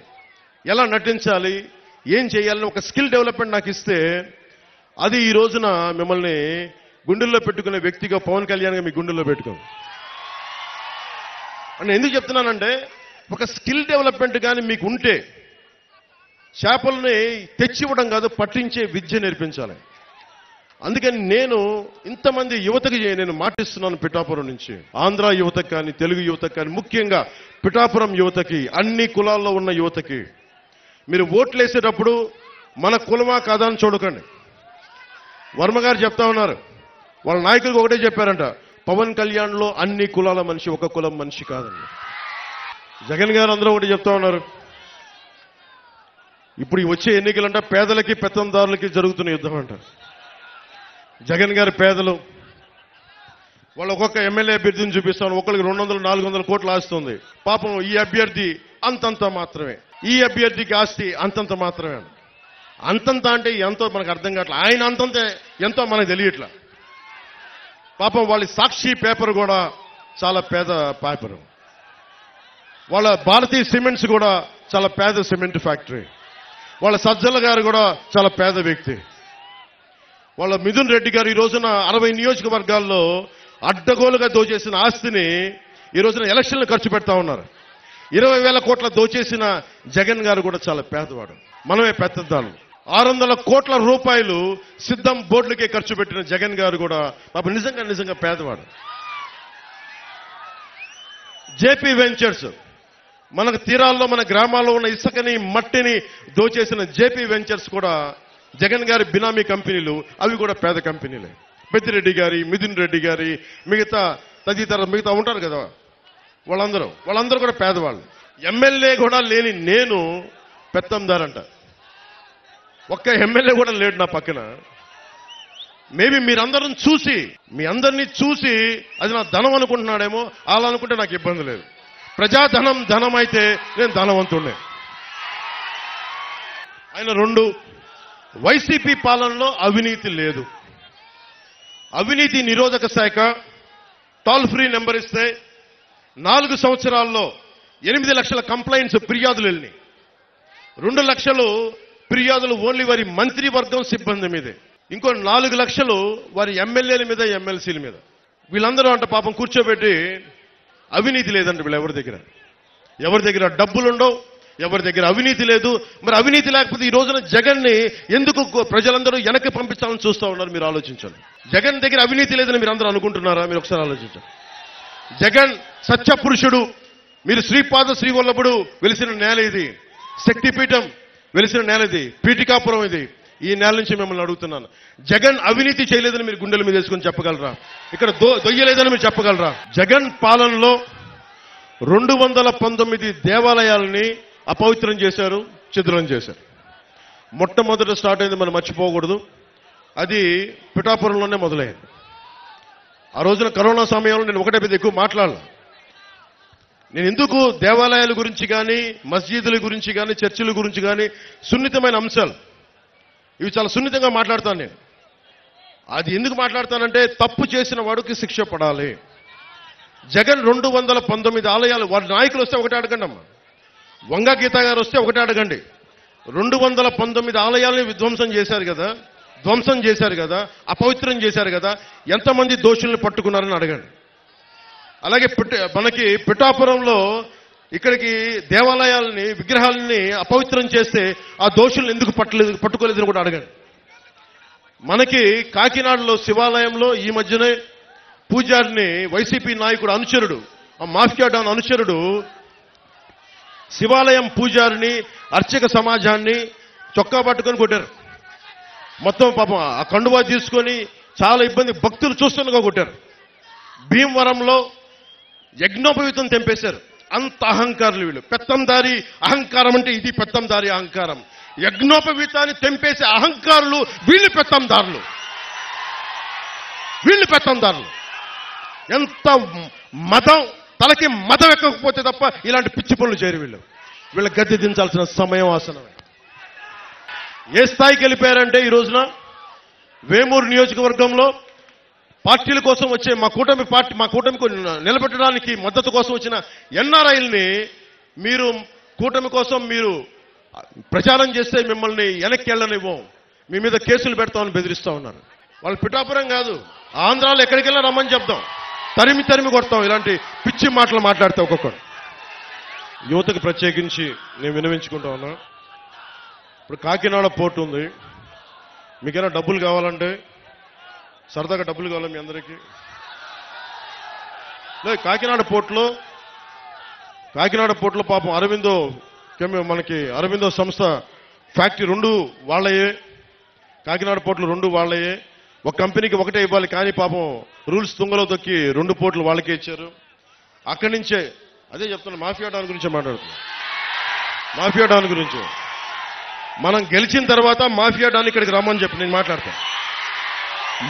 ఎలా నటించాలి, ఏం చేయాలని ఒక స్కిల్ డెవలప్మెంట్ నాకు ఇస్తే, అది ఈ రోజున మిమ్మల్ని గుండెల్లో పెట్టుకునే వ్యక్తిగా పవన్ కళ్యాణ్గా మీ గుండెల్లో పెట్టుకోండి. అంటే ఎందుకు చెప్తున్నానంటే, ఒక స్కిల్ డెవలప్మెంట్ కానీ మీకు ఉంటే, చేపల్ని తెచ్చివ్వడం కాదు, పట్టించే విద్య నేర్పించాలి. అందుకని నేను ఇంతమంది యువతకి నేను మాటిస్తున్నాను, పిఠాపురం నుంచి ఆంధ్ర యువతకి కానీ, తెలుగు యువతకి కానీ, ముఖ్యంగా పిఠాపురం యువతకి, అన్ని కులాల్లో ఉన్న యువతకి, మీరు ఓట్లు వేసేటప్పుడు మన కులమా కాదా అని చూడకండి. వర్మ గారు చెప్తా ఉన్నారు, వాళ్ళ నాయకులకు ఒకటే చెప్పారంట, పవన్ కళ్యాణ్లో అన్ని కులాల మనిషి, ఒక కులం మనిషి కాదండి. జగన్ గారు అందరూ ఒకటి చెప్తా ఉన్నారు, ఇప్పుడు వచ్చే ఎన్నికలంట పేదలకి పెత్తందారులకి జరుగుతున్న యుద్ధం అంట. జగన్ గారి పేదలు, వాళ్ళు ఒక్కొక్క ఎమ్మెల్యే అభ్యర్థిని చూపిస్తాను, ఒకరికి 200-400 కోట్లు ఆస్తుంది. పాపం ఈ అభ్యర్థి అంతంత మాత్రమే, ఈ అభ్యర్థికి ఆస్తి అంతంత మాత్రమే. అంతంత అంటే ఎంతో మనకు అర్థం కావట్లేదు, ఆయన అంతంత ఎంతో మనకు తెలియట్లా. పాపం వాళ్ళ సాక్షి పేపర్ కూడా చాలా పేద పేపరు, వాళ్ళ భారతీయ సిమెంట్స్ కూడా చాలా పేద సిమెంట్ ఫ్యాక్టరీ, వాళ్ళ సజ్జల గారు కూడా చాలా పేద వ్యక్తి, వాళ్ళ మిథున్ రెడ్డి గారు ఈ రోజున 60 నియోజకవర్గాల్లో అడ్డగోలుగా దోచేసిన ఆస్తిని ఈ రోజున ఎలక్షన్లు ఖర్చు పెడతా ఉన్నారు. 20,000 కోట్ల దోచేసిన జగన్ గారు కూడా చాలా పేదవాడు, మనమే పెద్దదాలు. 600 కోట్ల రూపాయలు సిద్ధం బోర్డులకే ఖర్చు పెట్టిన జగన్ గారు కూడా పాపం నిజంగా పేదవాడు. జేపీ వెంచర్స్, మనకు తీరాల్లో మన గ్రామాల్లో ఉన్న ఇసుకని మట్టిని దోచేసిన జేపీ వెంచర్స్ కూడా జగన్ గారి బినామీ కంపెనీలు, అవి కూడా పేద కంపెనీలే. పెద్దిరెడ్డి గారి, మిథున్ రెడ్డి గారి, మిగతా ఉంటారు కదా, వాళ్ళందరూ కూడా పేదవాళ్ళు. ఎమ్మెల్యే కూడా లేని నేను పెత్తందారంట. ఒక్క ఎమ్మెల్యే కూడా లేడు నా పక్కన. మేబీ మీ అందరినీ చూసి అది నా ధనం అనుకుంటున్నాడేమో, అలా అనుకుంటే నాకు ఇబ్బంది లేదు. ప్రజాధనం ధనం అయితే నేను ధనవంతుడే. ఆయన 2, వైసీపీ పాలనలో అవినీతి లేదు. అవినీతి నిరోధక శాఖ టోల్ ఫ్రీ నెంబర్ ఇస్తే 4 సంవత్సరాల్లో 8 లక్షల కంప్లైంట్స్, ఫిర్యాదులు వెళ్ళినాయి. 2 లక్షలు ఫిర్యాదులు ఓన్లీ వారి మంత్రివర్గం సిబ్బంది మీదే. ఇంకో 4 లక్షలు వారి ఎమ్మెల్యేల మీద, ఎమ్మెల్సీల మీద. వీళ్ళందరూ అంట పాపం కూర్చోబెట్టి అవినీతి లేదంట వీళ్ళు ఎవరి దగ్గర డబ్బులుండవు, ఎవరి దగ్గర అవినీతి లేదు. మరి అవినీతి లేకపోతే ఈ రోజున జగన్ని ఎందుకు ప్రజలందరూ వెనక్కి పంపించాలని చూస్తూ ఉన్నారు? మీరు ఆలోచించండి. జగన్ దగ్గర అవినీతి లేదని మీరు అందరూ అనుకుంటున్నారా? మీరు ఒకసారి ఆలోచించండి. జగన్ సత్యపురుషుడు. మీరు శ్రీపాద శ్రీవల్లభుడు వెలిసిన నేల ఇది, శక్తిపీఠం వెలిసిన నేల ఇది, పీఠికాపురం ఇది. ఈ నేల నుంచి మిమ్మల్ని అడుగుతున్నాను, జగన్ అవినీతి చేయలేదని మీరు గుండెల మీద వేసుకొని చెప్పగలరా? ఇక్కడ దొయ్యలేదని మీరు చెప్పగలరా? జగన్ పాలనలో 219 దేవాలయాలని అపవిత్రం చేశారు, ఛిద్రం చేశారు. మొట్టమొదట స్టార్ట్ అయింది, మనం మర్చిపోకూడదు, అది పిఠాపురంలోనే మొదలైంది. ఆ రోజున కరోనా సమయంలో నేను ఒకటే పెద్ద ఎక్కువ మాట్లాడాలి. నేను ఎందుకు దేవాలయాల గురించి కానీ, మస్జిదుల గురించి కానీ, చర్చిల గురించి కానీ, సున్నితమైన అంశాలు ఇవి చాలా సున్నితంగా మాట్లాడతాను నేను. అది ఎందుకు మాట్లాడతానంటే తప్పు చేసిన వాడికి శిక్ష పడాలి. జగన్ 219 ఆలయాలు, వారి నాయకులు వస్తే ఒకటే అడగండి అమ్మా, వంగ గీత గారు వస్తే ఒకటే అడగండి. 219 ఆలయాలని ధ్వంసం చేశారు కదా, అపవిత్రం చేశారు కదా, ఎంతమంది దోషుల్ని పట్టుకున్నారని అడగండి. అలాగే మనకి పిఠాపురంలో ఇక్కడికి దేవాలయాలని, విగ్రహాలని అపవిత్రం చేస్తే ఆ దోషుల్ని ఎందుకు పట్టుకోలేదని కూడా అడగండి. మనకి కాకినాడలో శివాలయంలో ఈ మధ్యనే పూజారిని, వైసీపీ నాయకుడు అనుచరుడు, ఆ మాఫియా డాన్ అనుచరుడు శివాలయం పూజారిని, అర్చక సమాజాన్ని చొక్కా పట్టుకొని కొట్టారు. మొత్తం పాపం ఆ కండువా తీసుకొని చాలా ఇబ్బంది, భక్తులు చూస్తుండగా కొట్టారు. భీమవరంలో యజ్ఞోపవీతం తెంపేశారు. అంత అహంకారులు వీళ్ళు. పెత్తందారి అహంకారం అంటే ఇది పెత్తందారి అహంకారం. యజ్ఞోపవీతాన్ని తెంపేసే అహంకారులు వీళ్ళు పెత్తందారులు. ఎంత మతం, తలకి మతం ఎక్కకపోతే తప్ప ఇలాంటి పిచ్చి పనులు చేయరు వీళ్ళు. వీళ్ళ గద్దె దించాల్సిన సమయం ఆసనమే. ఏ స్థాయికి వెళ్ళిపోయారంటే ఈ రోజున వేమూరు నియోజకవర్గంలో పార్టీల కోసం వచ్చే మా కూటమికి నిలబెట్టడానికి మద్దతు కోసం వచ్చిన ఎన్ఆర్ఐల్ని మీరు కూటమి కోసం మీరు ప్రచారం చేస్తే మిమ్మల్ని వెనక్కి వెళ్ళనివ్వం, మీ మీద కేసులు పెడతామని బెదిరిస్తా ఉన్నారు. వాళ్ళు పిఠాపురం కాదు, ఆంధ్రాలో ఎక్కడికి వెళ్ళా రమ్మని చెప్తాం, తరిమి కొడతాం. ఇలాంటి పిచ్చి మాటలు మాట్లాడితే ఒక్కొక్కరు. యువతకు ప్రత్యేకించి నేను వినవించుకుంటా ఉన్నా. ఇప్పుడు కాకినాడ పోర్టు ఉంది, మీకైనా డబ్బులు కావాలంటే, సరదాగా డబ్బులు కావాలి మీ అందరికీ, లేదు కాకినాడ పోర్టులో పాపం మనకి అరవిందో సంస్థ ఫ్యాక్టరీ 2 వాళ్ళయే, కాకినాడ పోర్టులు 2 వాళ్ళయే. ఒక కంపెనీకి ఒకటే ఇవ్వాలి, కానీ పాపం రూల్స్ తుంగలో తొక్కి 2 పోర్టులు వాళ్ళకే ఇచ్చారు. అక్కడి నుంచే అదే చెప్తున్నా, మాఫియా డాన్ గురించి మాట్లాడుతున్నా. మాఫియా డాన్ గురించి మనం గెలిచిన తర్వాత మాఫియా డాన్ ఇక్కడికి రమ్మని చెప్పి నేను మాట్లాడతాను.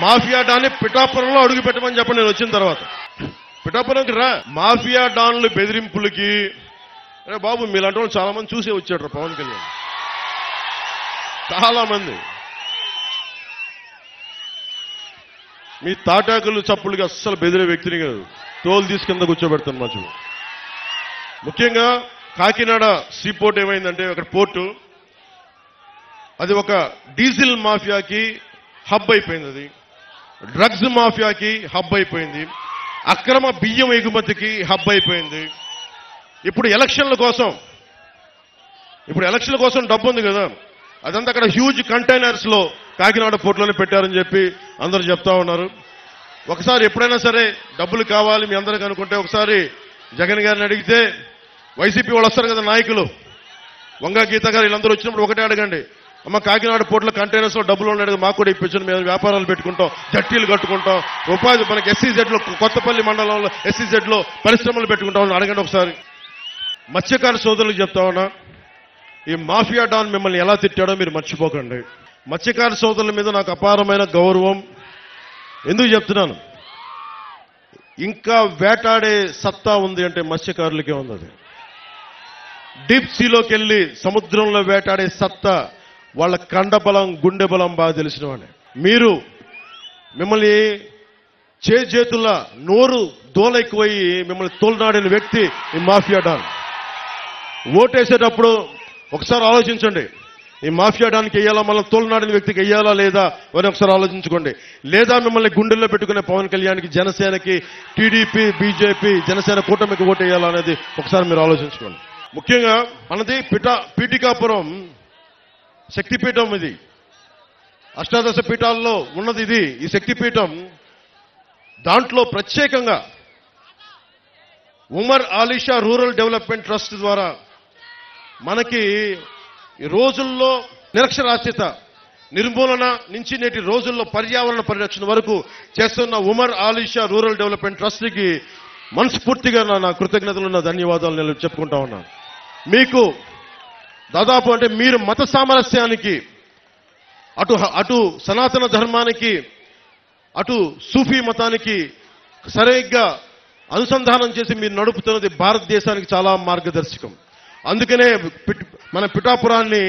మాఫియా డాన్ని పిఠాపురంలో అడుగు పెట్టమని చెప్పండి నేను వచ్చిన తర్వాత. పిఠాపురంకి రా. మాఫియా డాన్లు బెదిరింపులకి బాబు మీలాంటి వాళ్ళు చాలా మంది చూసే వచ్చాడు పవన్ కళ్యాణ్. చాలా మంది మీ తాటాకులు చప్పులకి అస్సలు బెదిరే వ్యక్తిని కాదు, తోలు తీసి కింద కూర్చోబెడతాను మధ్య. ముఖ్యంగా కాకినాడ సీ పోర్ట్ ఏమైందంటే, అక్కడ పోర్టు అది ఒక డీజిల్ మాఫియాకి హబ్ అయిపోయింది, అది డ్రగ్స్ మాఫియాకి హబ్ అయిపోయింది, అక్రమ బియ్యం ఎగుమతికి హబ్ అయిపోయింది. ఇప్పుడు ఎలక్షన్ల కోసం డబ్బు ఉంది కదా, అదంతా అక్కడ హ్యూజ్ కంటైనర్స్ లో కాకినాడ పోర్టులోనే పెట్టారని చెప్పి అందరూ చెప్తా ఉన్నారు. ఒకసారి ఎప్పుడైనా సరే డబ్బులు కావాలి మీ అందరికి అనుకుంటే ఒకసారి జగన్ గారిని అడిగితే, వైసీపీ వాళ్ళు వస్తారు కదా నాయకులు, వంగ గీత గారు వీళ్ళందరూ వచ్చినప్పుడు ఒకటే అడగండి, అమ్మ కాకినాడ పోర్టులో కంటైనర్స్ లో డబ్బులు ఉన్నాయి మాకు కూడా ఇప్పించండి, మేము వ్యాపారాలు పెట్టుకుంటాం, జట్టీలు కట్టుకుంటాం, ఉపాధి మనకి SEZ లో కొత్తపల్లి మండలంలో SEZ లో పరిశ్రమలు పెట్టుకుంటామని అడగండి ఒకసారి. మత్స్యకార సోదరులకు చెప్తా ఉన్నా, ఈ మాఫియా డాన్ మిమ్మల్ని ఎలా తిట్టాడో మీరు మర్చిపోకండి. మత్స్యకార సోదరుల మీద నాకు అపారమైన గౌరవం. ఎందుకు చెప్తున్నాను, ఇంకా వేటాడే సత్తా ఉంది అంటే మత్స్యకారులకే ఉంది. అది డీప్ సీలోకి వెళ్ళి సముద్రంలో వేటాడే సత్తా వాళ్ళ కండబలం, గుండె బలం బాగా తెలిసిన వాడే. మిమ్మల్ని చేతుల నోరు దోలెక్కుపోయి మిమ్మల్ని తోలనాడిన వ్యక్తి ఈ మాఫియా డాన్. ఓటేసేటప్పుడు ఒకసారి ఆలోచించండి. ఈ మాఫియా డానికి వెయ్యాలా, మళ్ళీ తోలునాడిన వ్యక్తికి వెయ్యాలా లేదా అని ఒకసారి ఆలోచించుకోండి. లేదా మిమ్మల్ని గుండెల్లో పెట్టుకునే పవన్ కళ్యాణ్కి, జనసేనకి, టీడీపీ, బీజేపీ, జనసేన కూటమికి ఓటు వేయాలా అనేది ఒకసారి మీరు ఆలోచించుకోండి. ముఖ్యంగా మనది పీఠికాపురం శక్తిపీఠం. ఇది అష్టాదశ పీఠాల్లో ఉన్నది. ఇది ఈ శక్తిపీఠం. దాంట్లో ప్రత్యేకంగా Umar Alisha rural development trust ద్వారా మనకి ఈ రోజుల్లో నిరక్షరాస్యత నిర్మూలన నుంచి నేటి రోజుల్లో పర్యావరణ పరిరక్షణ వరకు చేస్తున్న ఉమర్ ఆలీషా రూరల్ డెవలప్మెంట్ ట్రస్ట్కి మనస్ఫూర్తిగా నా కృతజ్ఞతలు, నా ధన్యవాదాలు నేను చెప్పుకుంటా ఉన్నాను. మీకు దాదాపు అంటే మీరు మత సామరస్యానికి, అటు సనాతన ధర్మానికి, అటు సూఫీ మతానికి సరిగ్గా అనుసంధానం చేసి మీరు నడుపుతున్నది భారతదేశానికి చాలా మార్గదర్శకం. అందుకనే మన పిఠాపురాన్ని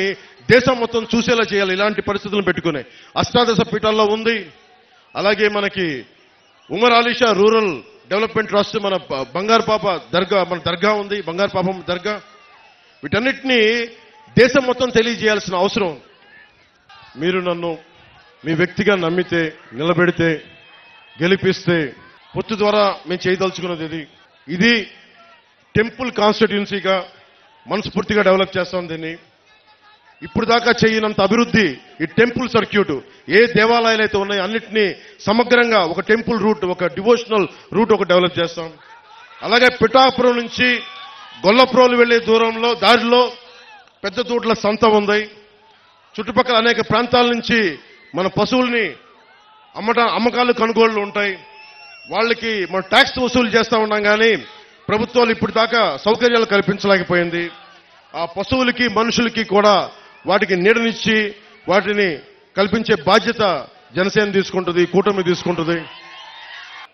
దేశం మొత్తం చూసేలా చేయాలి. ఇలాంటి పరిస్థితులను పెట్టుకునే అష్టాదశ పీఠాల్లో ఉంది. అలాగే మనకి Umar Alisha rural development trust, మన బంగారు పాప దర్గా, మన దర్గా ఉంది, బంగారు పాపం దర్గా. వీటన్నిటినీ దేశం మొత్తం తెలియజేయాల్సిన అవసరం. మీరు నన్ను మీ వ్యక్తిగా నమ్మితే, నిలబెడితే, గెలిపిస్తే పొత్తు ద్వారా మేము చేయదలుచుకున్నది ఇది టెంపుల్ కాన్స్టిట్యున్సీగా మనస్ఫూర్తిగా డెవలప్ చేస్తాం. దీన్ని ఇప్పుడు దాకా చేయనంత అభివృద్ధి ఈ టెంపుల్ సర్క్యూట్, ఏ దేవాలయాలు అయితే ఉన్నాయో అన్నింటినీ సమగ్రంగా ఒక టెంపుల్ రూట్, ఒక డివోషనల్ రూట్ ఒక డెవలప్ చేస్తాం. అలాగే పిఠాపురం నుంచి గొల్లప్రోలు వెళ్లే దారిలో పెద్ద తోటల సంత ఉంది. చుట్టుపక్కల అనేక ప్రాంతాల నుంచి మన పశువుల్ని అమ్మకాలు, కొనుగోళ్లు ఉంటాయి. వాళ్ళకి మనం ట్యాక్స్ వసూలు చేస్తా ఉన్నాం, కానీ ప్రభుత్వాలు ఇప్పుడు దాకా సౌకర్యాలు కల్పించలేకపోయింది. ఆ పశువులకి, మనుషులకి కూడా వాటికి నీడనిచ్చి వాటిని కల్పించే బాధ్యత జనసేన తీసుకుంటుంది, కూటమి తీసుకుంటుంది.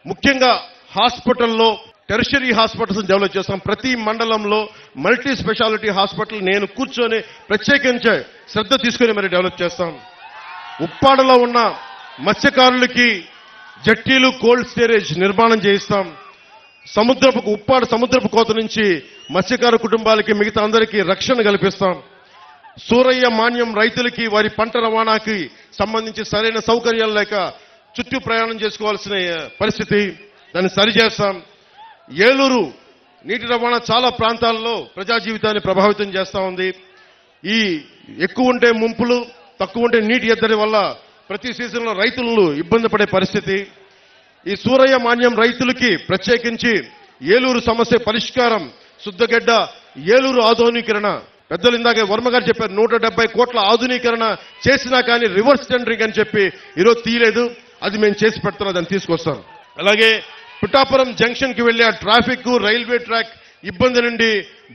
ముఖ్యంగా హాస్పిటల్లో టెరిషరీ హాస్పిటల్స్ డెవలప్ చేస్తాం. ప్రతి మండలంలో మల్టీ స్పెషాలిటీ హాస్పిటల్ నేను కూర్చొని ప్రత్యేకించే శ్రద్ధ తీసుకుని మరి డెవలప్ చేస్తాం. ఉప్పాడలో ఉన్న మత్స్యకారులకి జట్టీలు, కోల్డ్ స్టోరేజ్ నిర్మాణం చేయిస్తాం. ఉప్పాడ సముద్రపు కోత నుంచి మత్స్యకార కుటుంబాలకి, మిగతా అందరికీ రక్షణ కల్పిస్తాం. సూరయ్య మాన్యం రైతులకి వారి పంట రవాణాకి సంబంధించి సరైన సౌకర్యాలు లేక చుట్టూ ప్రయాణం చేసుకోవాల్సిన పరిస్థితి, దాన్ని సరిచేస్తాం. ఏలూరు నీటి రవాణా చాలా ప్రాంతాల్లో ప్రజా జీవితాన్ని ప్రభావితం చేస్తా ఉంది. ఈ ఎక్కువ ఉంటే ముంపులు, తక్కువ ఉంటే నీటి ఎద్దడి వల్ల ప్రతి సీజన్లో రైతులు ఇబ్బంది పడే పరిస్థితి. ఈ సూరయ్య మాన్యం రైతులకి ప్రత్యేకించి ఏలూరు సమస్య పరిష్కారం, శుద్ధగడ్డ ఏలూరు ఆధునీకరణ. పెద్దలు ఇందాక వర్మ గారు చెప్పారు, 170 కోట్ల ఆధునీకరణ చేసినా కానీ రివర్స్ టెండరింగ్ అని చెప్పి ఈరోజు తీయలేదు. అది మేము చేసి పెడుతున్నా, దాన్ని తీసుకొస్తాం. అలాగే పిఠాపురం జంక్షన్ కి వెళ్లే ట్రాఫిక్, రైల్వే ట్రాక్ ఇబ్బంది నుండి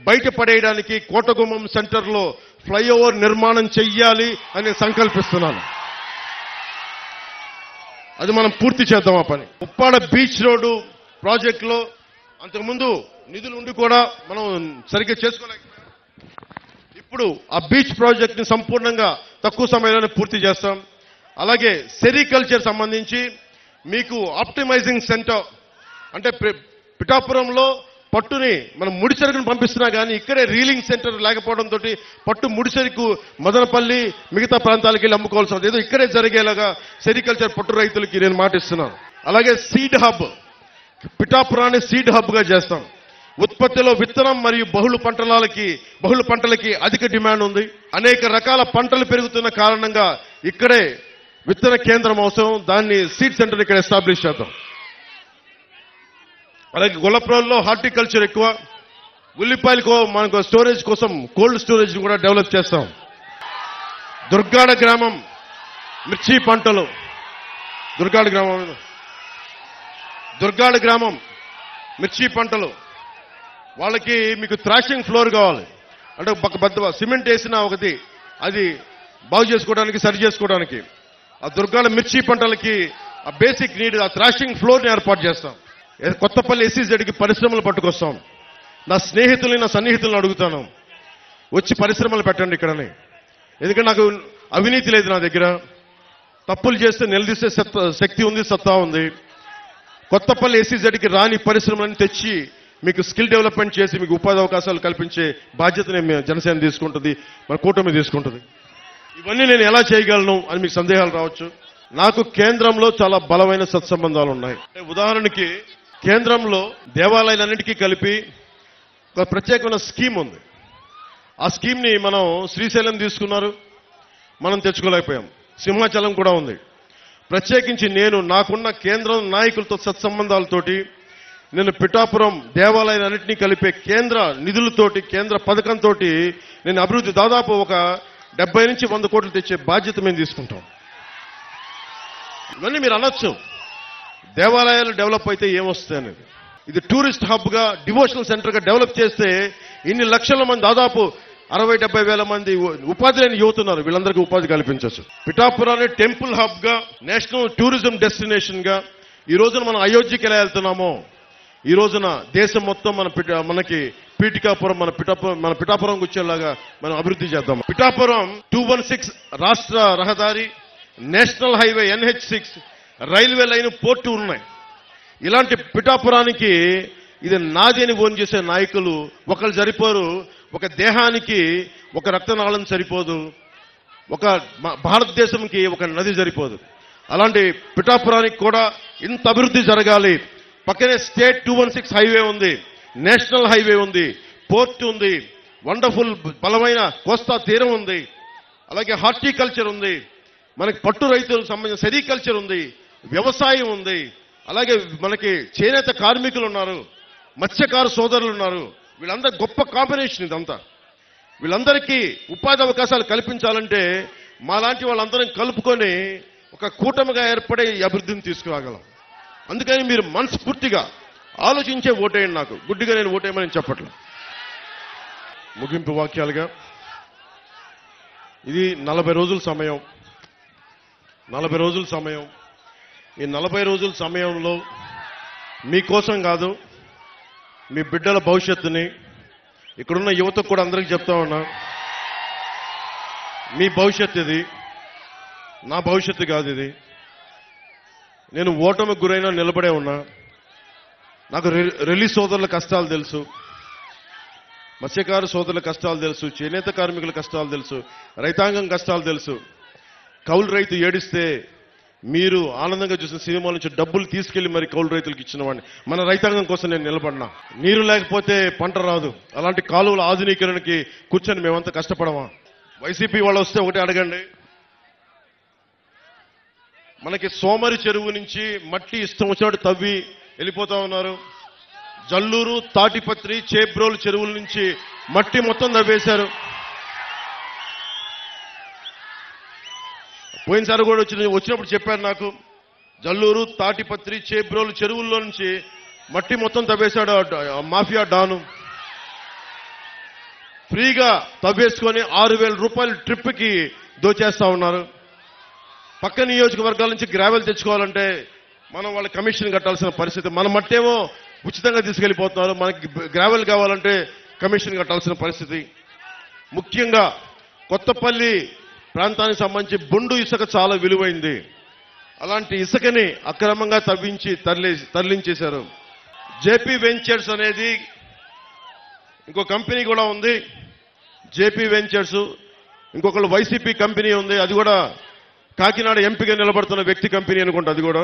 బయటపడేయడానికి కోటగుమ్మం సెంటర్ లో ఫ్లైఓవర్ నిర్మాణం చెయ్యాలి అని సంకల్పిస్తున్నాను. అది మనం పూర్తి చేద్దాం ఆ పని. ఉప్పాడ బీచ్ రోడ్డు ప్రాజెక్టులో అంతకుముందు నిధులు ఉండి కూడా మనం సరిగ్గా చేసుకోలేకపోయాం. ఇప్పుడు ఆ బీచ్ ప్రాజెక్ట్ ని సంపూర్ణంగా తక్కువ సమయంలోనే పూర్తి చేస్తాం. అలాగే సెరికల్చర్ సంబంధించి మీకు ఆప్టిమైజింగ్ సెంటర్, అంటే పిఠాపురంలో పట్టుని మనం ముడిసరుకుని పంపిస్తున్నా కానీ ఇక్కడే రీలింగ్ సెంటర్ లేకపోవడంతో పట్టు ముడిసరుకు మదనపల్లి మిగతా ప్రాంతాలకి వెళ్ళి అమ్ముకోవాల్సి ఉంటుంది. ఏదో ఇక్కడే జరిగేలాగా సెరికల్చర్ పట్టు రైతులకి నేను మాటిస్తున్నాను. అలాగే సీడ్ హబ్, పిఠాపురాన్ని సీడ్ హబ్ గా చేస్తాం. ఉత్పత్తిలో విత్తనం మరియు బహుళ పంటలకి అధిక డిమాండ్ ఉంది. అనేక రకాల పంటలు పెరుగుతున్న కారణంగా ఇక్కడే విత్తన కేంద్రం అవసరం. దాన్ని సీడ్ సెంటర్ ఇక్కడ ఎస్టాబ్లిష్ చేద్దాం. అలాగే గొల్లప్రోల్లో హార్టికల్చర్ ఎక్కువ. ఉల్లిపాయలకు మనకు స్టోరేజ్ కోసం కోల్డ్ స్టోరేజ్ కూడా డెవలప్ చేస్తాం. దుర్గాడ గ్రామం మిర్చి పంటలు, దుర్గాడ గ్రామం మిర్చి పంటలు. వాళ్ళకి మీకు థ్రాషింగ్ ఫ్లోర్ కావాలి, అంటే ఒక సిమెంట్ వేసిన ఒకటి అది బాగు చేసుకోవడానికి, సరి చేసుకోవడానికి. ఆ దుర్గాడ మిర్చి పంటలకి ఆ బేసిక్ నీడ్, ఆ థ్రాషింగ్ ఫ్లోర్ని ఏర్పాటు చేస్తాం. కొత్తపల్లి ఎస్సీజెడ్కి పరిశ్రమలు పట్టుకొస్తాం. నా స్నేహితుల్ని, నా సన్నిహితులను అడుగుతాను, వచ్చి పరిశ్రమలు పెట్టండి ఇక్కడని. ఎందుకంటే నాకు అవినీతి లేదు నా దగ్గర. తప్పులు చేస్తే నిలదీసే శక్తి ఉంది, సత్తా ఉంది. కొత్తపల్లి ఎస్సీజెడ్కి రాని పరిశ్రమలను తెచ్చి మీకు స్కిల్ డెవలప్మెంట్ చేసి మీకు ఉపాధి అవకాశాలు కల్పించే బాధ్యతని జనసేన తీసుకుంటుంది, మన కూటమి తీసుకుంటుంది. ఇవన్నీ నేను ఎలా చేయగలను అని మీకు సందేహాలు రావచ్చు. నాకు కేంద్రంలో చాలా బలమైన సత్సంబంధాలు ఉన్నాయి. ఉదాహరణకి కేంద్రంలో దేవాలయాలన్నింటికీ కలిపి ఒక ప్రత్యేకమైన స్కీమ్ ఉంది. ఆ స్కీమ్ని మనం శ్రీశైలం తీసుకున్నారు, మనం తెచ్చుకోలేకపోయాం. సింహాచలం కూడా ఉంది. ప్రత్యేకించి నాకున్న కేంద్రం నాయకులతో సత్సంబంధాలతోటి నేను పిఠాపురం దేవాలయాలన్నింటినీ కలిపే కేంద్ర నిధులతోటి, కేంద్ర పథకంతో నేను అభివృద్ధి దాదాపు ఒక 70 నుంచి 100 కోట్లు తెచ్చే బాధ్యత మేము తీసుకుంటాం. ఇవన్నీ మీరు అనొచ్చు, దేవాలయాలు డెవలప్ అయితే ఏమొస్తాయి అనేది. ఇది టూరిస్ట్ హబ్గా, డివోషనల్ సెంటర్గా డెవలప్ చేస్తే ఇన్ని లక్షల మంది, దాదాపు 60-70 వేల మంది ఉపాధి లేని యువత ఉన్నారు. వీళ్ళందరికీ ఉపాధి కల్పించవచ్చు. పిఠాపురాన్ని టెంపుల్ హబ్గా, నేషనల్ టూరిజం డెస్టినేషన్గా ఈ రోజున మనం అయోధ్యకి ఎలా వెళ్తున్నామో, ఈ రోజున దేశం మొత్తం మనకి పీఠికాపురం, మన పిఠాపురం వచ్చేలాగా మనం అభివృద్ధి చేద్దాం. పిఠాపురం 216 రాష్ట్ర రహదారి, national highway NH6, railway line, port ఉన్నాయి. ఇలాంటి పిఠాపురానికి ఇది నాది అని ఓన్ చేసే నాయకులు ఒకళ్ళు సరిపోరు. ఒక దేహానికి ఒక రక్తనాళం సరిపోదు, ఒక భారతదేశంకి ఒక నది సరిపోదు. అలాంటి పిఠాపురానికి కూడా ఇంత అభివృద్ధి జరగాలి. పక్కనే స్టేట్ 216 హైవే ఉంది, నేషనల్ హైవే ఉంది, పోర్ట్ ఉంది, వండర్ఫుల్ బలమైన కోస్తా తీరం ఉంది, అలాగే హార్టికల్చర్ ఉంది, మనకి పట్టు రైతులకు సంబంధించిన సెరికల్చర్ ఉంది, వ్యవసాయం ఉంది, అలాగే మనకి చేనేత కార్మికులు ఉన్నారు, మత్స్యకార సోదరులు ఉన్నారు. వీళ్ళందరూ గొప్ప కాంబినేషన్ ఇదంతా. వీళ్ళందరికీ ఉపాధి అవకాశాలు కల్పించాలంటే మాలాంటి వాళ్ళందరం కలుపుకొని ఒక కూటమిగా ఏర్పడే ఈ అభివృద్ధిని తీసుకురాగలం. అందుకని మీరు మనస్ఫూర్తిగా ఆలోచించే ఓటేయండి. నాకు గుడ్డిగా నేను ఓటేయమని చెప్పట్లేదు. ముగింపు వాక్యాలుగా, ఇది 40 రోజుల సమయం. 40 రోజుల సమయం. ఈ 40 రోజుల సమయంలో మీకోసం కాదు, మీ బిడ్డల భవిష్యత్తుని, ఇక్కడున్న యువతకు కూడా అందరికీ చెప్తా ఉన్నా, మీ భవిష్యత్తు ఇది, నా భవిష్యత్తు కాదు ఇది. నేను ఓటమికి గురైనా నిలబడే ఉన్నా. నాకు రిలీజ్ సోదరుల కష్టాలు తెలుసు, మత్స్యకార సోదరుల కష్టాలు తెలుసు, చేనేత కార్మికుల కష్టాలు తెలుసు, రైతాంగం కష్టాలు తెలుసు. కౌలు రైతు ఏడిస్తే మీరు ఆనందంగా చూసిన సినిమాల నుంచి డబ్బులు తీసుకెళ్లి మరి కౌలు రైతులకు ఇచ్చిన వాడిని. మన రైతాంగం కోసం నేను నిలబడినా. నీరు లేకపోతే పంట రాదు. అలాంటి కాలువల ఆధునీకరణకి కూర్చొని మేమంతా కష్టపడమా? వైసీపీ వాళ్ళు వస్తే ఒకటి అడగండి, మనకి సోమరి చెరువు నుంచి మట్టి ఇష్టం వచ్చినట్టు తవ్వి వెళ్ళిపోతా ఉన్నారు. జల్లూరు, తాటిపత్రి, చేబ్రోలు చెరువుల నుంచి మట్టి మొత్తం తవ్వేశారు. పోయినసారి కూడా వచ్చినప్పుడు చెప్పారు నాకు, జల్లూరు, తాటిపత్రి, చేబ్రోలు చెరువుల్లో నుంచి మట్టి మొత్తం తవ్వేశాడు మాఫియా డాను. ఫ్రీగా తవ్వేసుకొని 6,000 రూపాయలు ట్రిప్కి దోచేస్తా ఉన్నారు. పక్క నియోజకవర్గాల నుంచి గ్రావెల్ తెచ్చుకోవాలంటే మనం వాళ్ళ కమిషన్ కట్టాల్సిన పరిస్థితి. మన మట్టేమో ఉచితంగా తీసుకెళ్లిపోతున్నారు, మనకి గ్రావెల్ కావాలంటే కమిషన్ కట్టాల్సిన పరిస్థితి. ముఖ్యంగా కొత్తపల్లి ప్రాంతానికి సంబంధించి బొండు ఇసుక చాలా విలువైంది. అలాంటి ఇసుకని అక్రమంగా తవ్వించి తరలించేశారు. జేపీ వెంచర్స్ అనేది ఇంకో కంపెనీ కూడా ఉంది. జేపీ వెంచర్స్, ఇంకొకళ్ళు వైసీపీ కంపెనీ ఉంది. అది కూడా కాకినాడ ఎంపీగా నిలబడుతున్న వ్యక్తి కంపెనీ అనుకుంటా. అది కూడా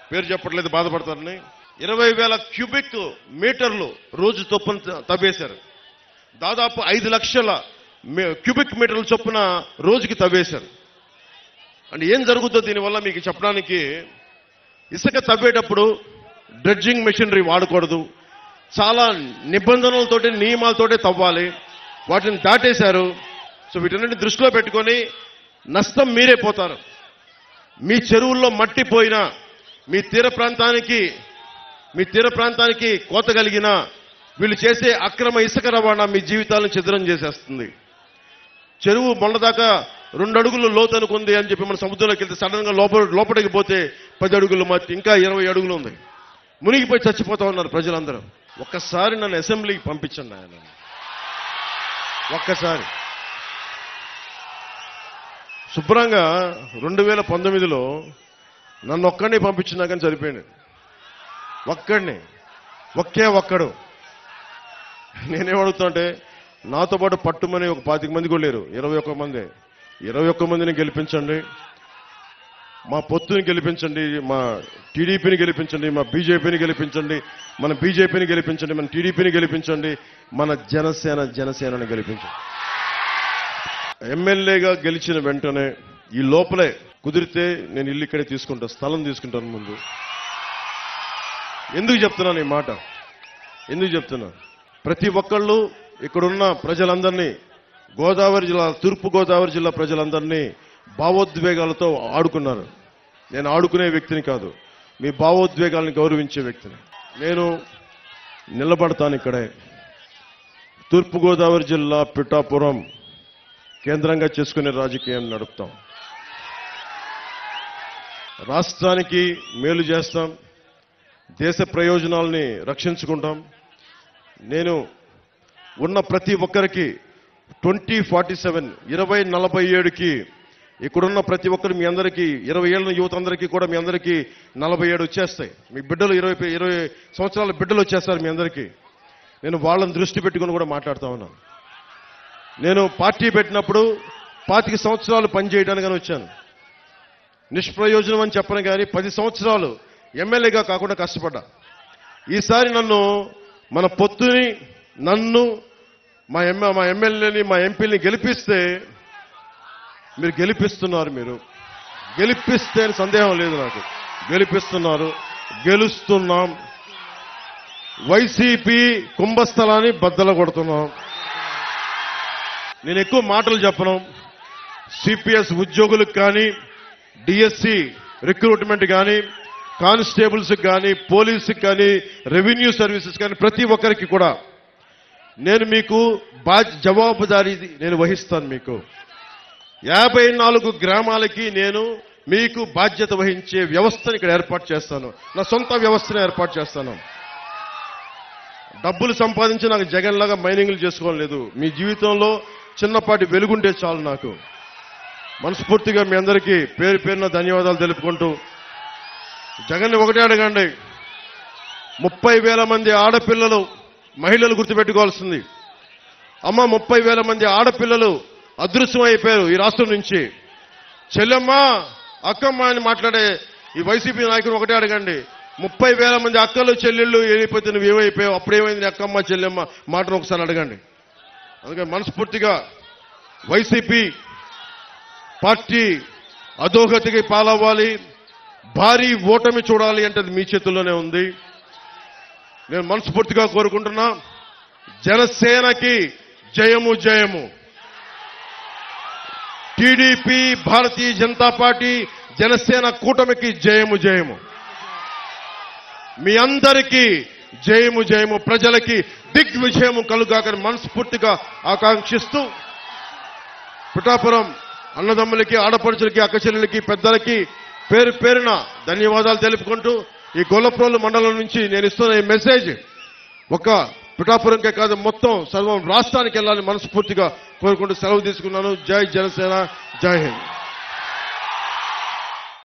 పేరు చెప్పట్లేదు, బాధపడతారని. 20,000 క్యూబిక్ మీటర్లు రోజు చొప్పున తవ్వేశారు. దాదాపు 5 లక్షల క్యూబిక్ మీటర్ల చొప్పున రోజుకి తవ్వేశారు. అంటే ఏం జరుగుతుందో దీనివల్ల మీకు చెప్పడానికి, ఇసుక తవ్వేటప్పుడు డ్రెడ్జింగ్ మెషినరీ వాడకూడదు, చాలా నిబంధనలతోటి నియమాలతోటి తవ్వాలి. వాటిని దాటేశారు. సో వీటన్నిటిని దృష్టిలో పెట్టుకొని నష్టం మీరే పోతారు. మీ చెరువుల్లో మట్టి పోయినా, మీ తీర ప్రాంతానికి కోత కలిగినా, వీళ్ళు చేసే అక్రమ ఇసుక రవాణా మీ జీవితాలను ఛిద్రం చేసేస్తుంది. చెరువు మొన్నదాకా 2 అడుగులు లోతు అనుకుంది అని చెప్పి మన సముద్రంలోకి వెళ్తే సడన్ గా లోపలికి పోతే 10 అడుగులు, ఇంకా 20 అడుగులు ఉంది. మునిగిపోయి చచ్చిపోతా ఉన్నారు ప్రజలందరూ. ఒక్కసారి నన్ను అసెంబ్లీకి పంపించండి ఆయన, ఒక్కసారి. శుభ్రంగా 2019లో నన్ను ఒక్కడిని పంపించినా కానీ సరిపోయింది. ఒక్కడు నేనేమడుగుతానంటే నాతో పాటు పట్టుమని ఒక 25 మంది కూడా లేరు, 21 మంది. 21 మందిని గెలిపించండి, మా పొత్తుని గెలిపించండి, మా టీడీపీని గెలిపించండి, మా బీజేపీని గెలిపించండి, మన బీజేపీని గెలిపించండి, మన టీడీపీని గెలిపించండి, మన జనసేనని గెలిపించండి. ఎమ్మెల్యేగా గెలిచిన వెంటనే ఈ లోపలే కుదిరితే నేను ఇల్లు ఇక్కడే తీసుకుంటా, స్థలం తీసుకుంటాను ముందు. ఎందుకు చెప్తున్నాను ఈ మాట? ఎందుకు చెప్తున్నా? ప్రతి ఒక్కళ్ళు ఇక్కడున్న ప్రజలందరినీ, గోదావరి జిల్లా, తూర్పు గోదావరి జిల్లా ప్రజలందరినీ భావోద్వేగాలతో ఆడుకున్నారు. నేను ఆడుకునే వ్యక్తిని కాదు, మీ భావోద్వేగాలను గౌరవించే వ్యక్తిని. నేను నిలబడతాను ఇక్కడే. తూర్పుగోదావరి జిల్లా పిఠాపురం కేంద్రంగా చేసుకునే రాజకీయం నడుపుతాం. రాష్ట్రానికి మేలు చేస్తాం, దేశ ప్రయోజనాల్ని రక్షించుకుంటాం. నేను ఉన్న ప్రతి ఒక్కరికి 2047 2047కి ఇక్కడున్న ప్రతి ఒక్కరు మీ అందరికీ 20 ఏళ్ళ యువత అందరికీ కూడా మీ అందరికీ 47 వచ్చేస్తాయి. మీ బిడ్డలు 20 సంవత్సరాల బిడ్డలు వచ్చేస్తారు మీ అందరికీ. నేను వాళ్ళని దృష్టి పెట్టుకుని కూడా మాట్లాడుతా ఉన్నాను. నేను పార్టీ పెట్టినప్పుడు 25 సంవత్సరాలు పనిచేయడానికని వచ్చాను. నిష్ప్రయోజనం అని చెప్పను కానీ 10 సంవత్సరాలు ఎమ్మెల్యేగా కాకుండా కష్టపడ్డా. ఈసారి నన్ను, మన పొత్తుని, నన్ను, మా ఎమ్మెల్యేని, మా ఎంపీని గెలిపిస్తే, మీరు గెలిపిస్తున్నారు, మీరు గెలిపిస్తే సందేహం లేదు నాకు, గెలిపిస్తున్నారు, గెలుస్తున్నాం. వైసీపీ కుంభస్థలాన్ని బద్దలు కొడుతున్నాం. నేను ఎక్కువ మాటలు చెప్పను. సిపిఎస్ ఉద్యోగులకు కానీ, డిఎస్సి రిక్రూట్మెంట్ కానీ, కానిస్టేబుల్స్ కానీ, పోలీసుకి కానీ, రెవెన్యూ సర్వీసెస్ కానీ ప్రతి ఒక్కరికి కూడా నేను మీకు జవాబుదారీ నేను వహిస్తాను. మీకు 54 గ్రామాలకి నేను మీకు బాధ్యత వహించే వ్యవస్థను ఇక్కడ ఏర్పాటు చేస్తాను. నా సొంత వ్యవస్థను ఏర్పాటు చేస్తాను. డబ్బులు సంపాదించి నాకు జగన్ లాగా మైనింగ్లు చేసుకోవడం లేదు. మీ జీవితంలో చిన్నపాటి వెలుగుంటే చాలు నాకు. మనస్ఫూర్తిగా మీ అందరికీ పేరు పేరున ధన్యవాదాలు తెలుపుకుంటూ, జగన్ ఒకటే అడగండి, 30,000 మంది ఆడపిల్లలు, మహిళలు గుర్తుపెట్టుకోవాల్సింది. అమ్మ, 30,000 మంది ఆడపిల్లలు అదృశ్యం అయిపోయారు ఈ రాష్ట్రం నుంచి. చెల్లెమ్మ, అక్కమ్మ అని మాట్లాడే ఈ వైసీపీ నాయకులు ఒకటే అడగండి, 30,000 మంది అక్కలు చెల్లెళ్ళు వెళ్ళిపోతే నువ్వు ఏమైపోయావు, అప్పుడేమైంది అక్కమ్మ చెల్లెమ్మ మాటను ఒకసారి అడగండి. అందుకని మనస్ఫూర్తిగా వైసీపీ పార్టీ అధోగతికి పాలవ్వాలి, భారీ ఓటమి చూడాలి అంటే అది మీ చేతుల్లోనే ఉంది. నేను మనస్ఫూర్తిగా కోరుకుంటున్నా, జనసేనకి జయము జయము. టీడీపీ, భారతీయ జనతా పార్టీ, జనసేన కూటమికి జయము జయము. మీ అందరికీ జయము జయము. ప్రజలకి దిగ్విజయము కలుగాకని మనస్ఫూర్తిగా ఆకాంక్షిస్తూ, పిఠాపురం అన్నదమ్ములకి, ఆడపడుచులకి, అక్కచెల్లెలకి, పెద్దలకి పేరు పేరున ధన్యవాదాలు తెలుపుకుంటూ, ఈ గొల్లప్రోలు మండలం నుంచి నేను ఇస్తున్న ఈ మెసేజ్ ఒక పిఠాపురంకే కాదు, మొత్తం సర్వం రాష్ట్రానికి వెళ్ళాలని మనస్ఫూర్తిగా కోరుకుంటూ సెలవు తీసుకున్నాను. జై జనసేన, జై హింద్.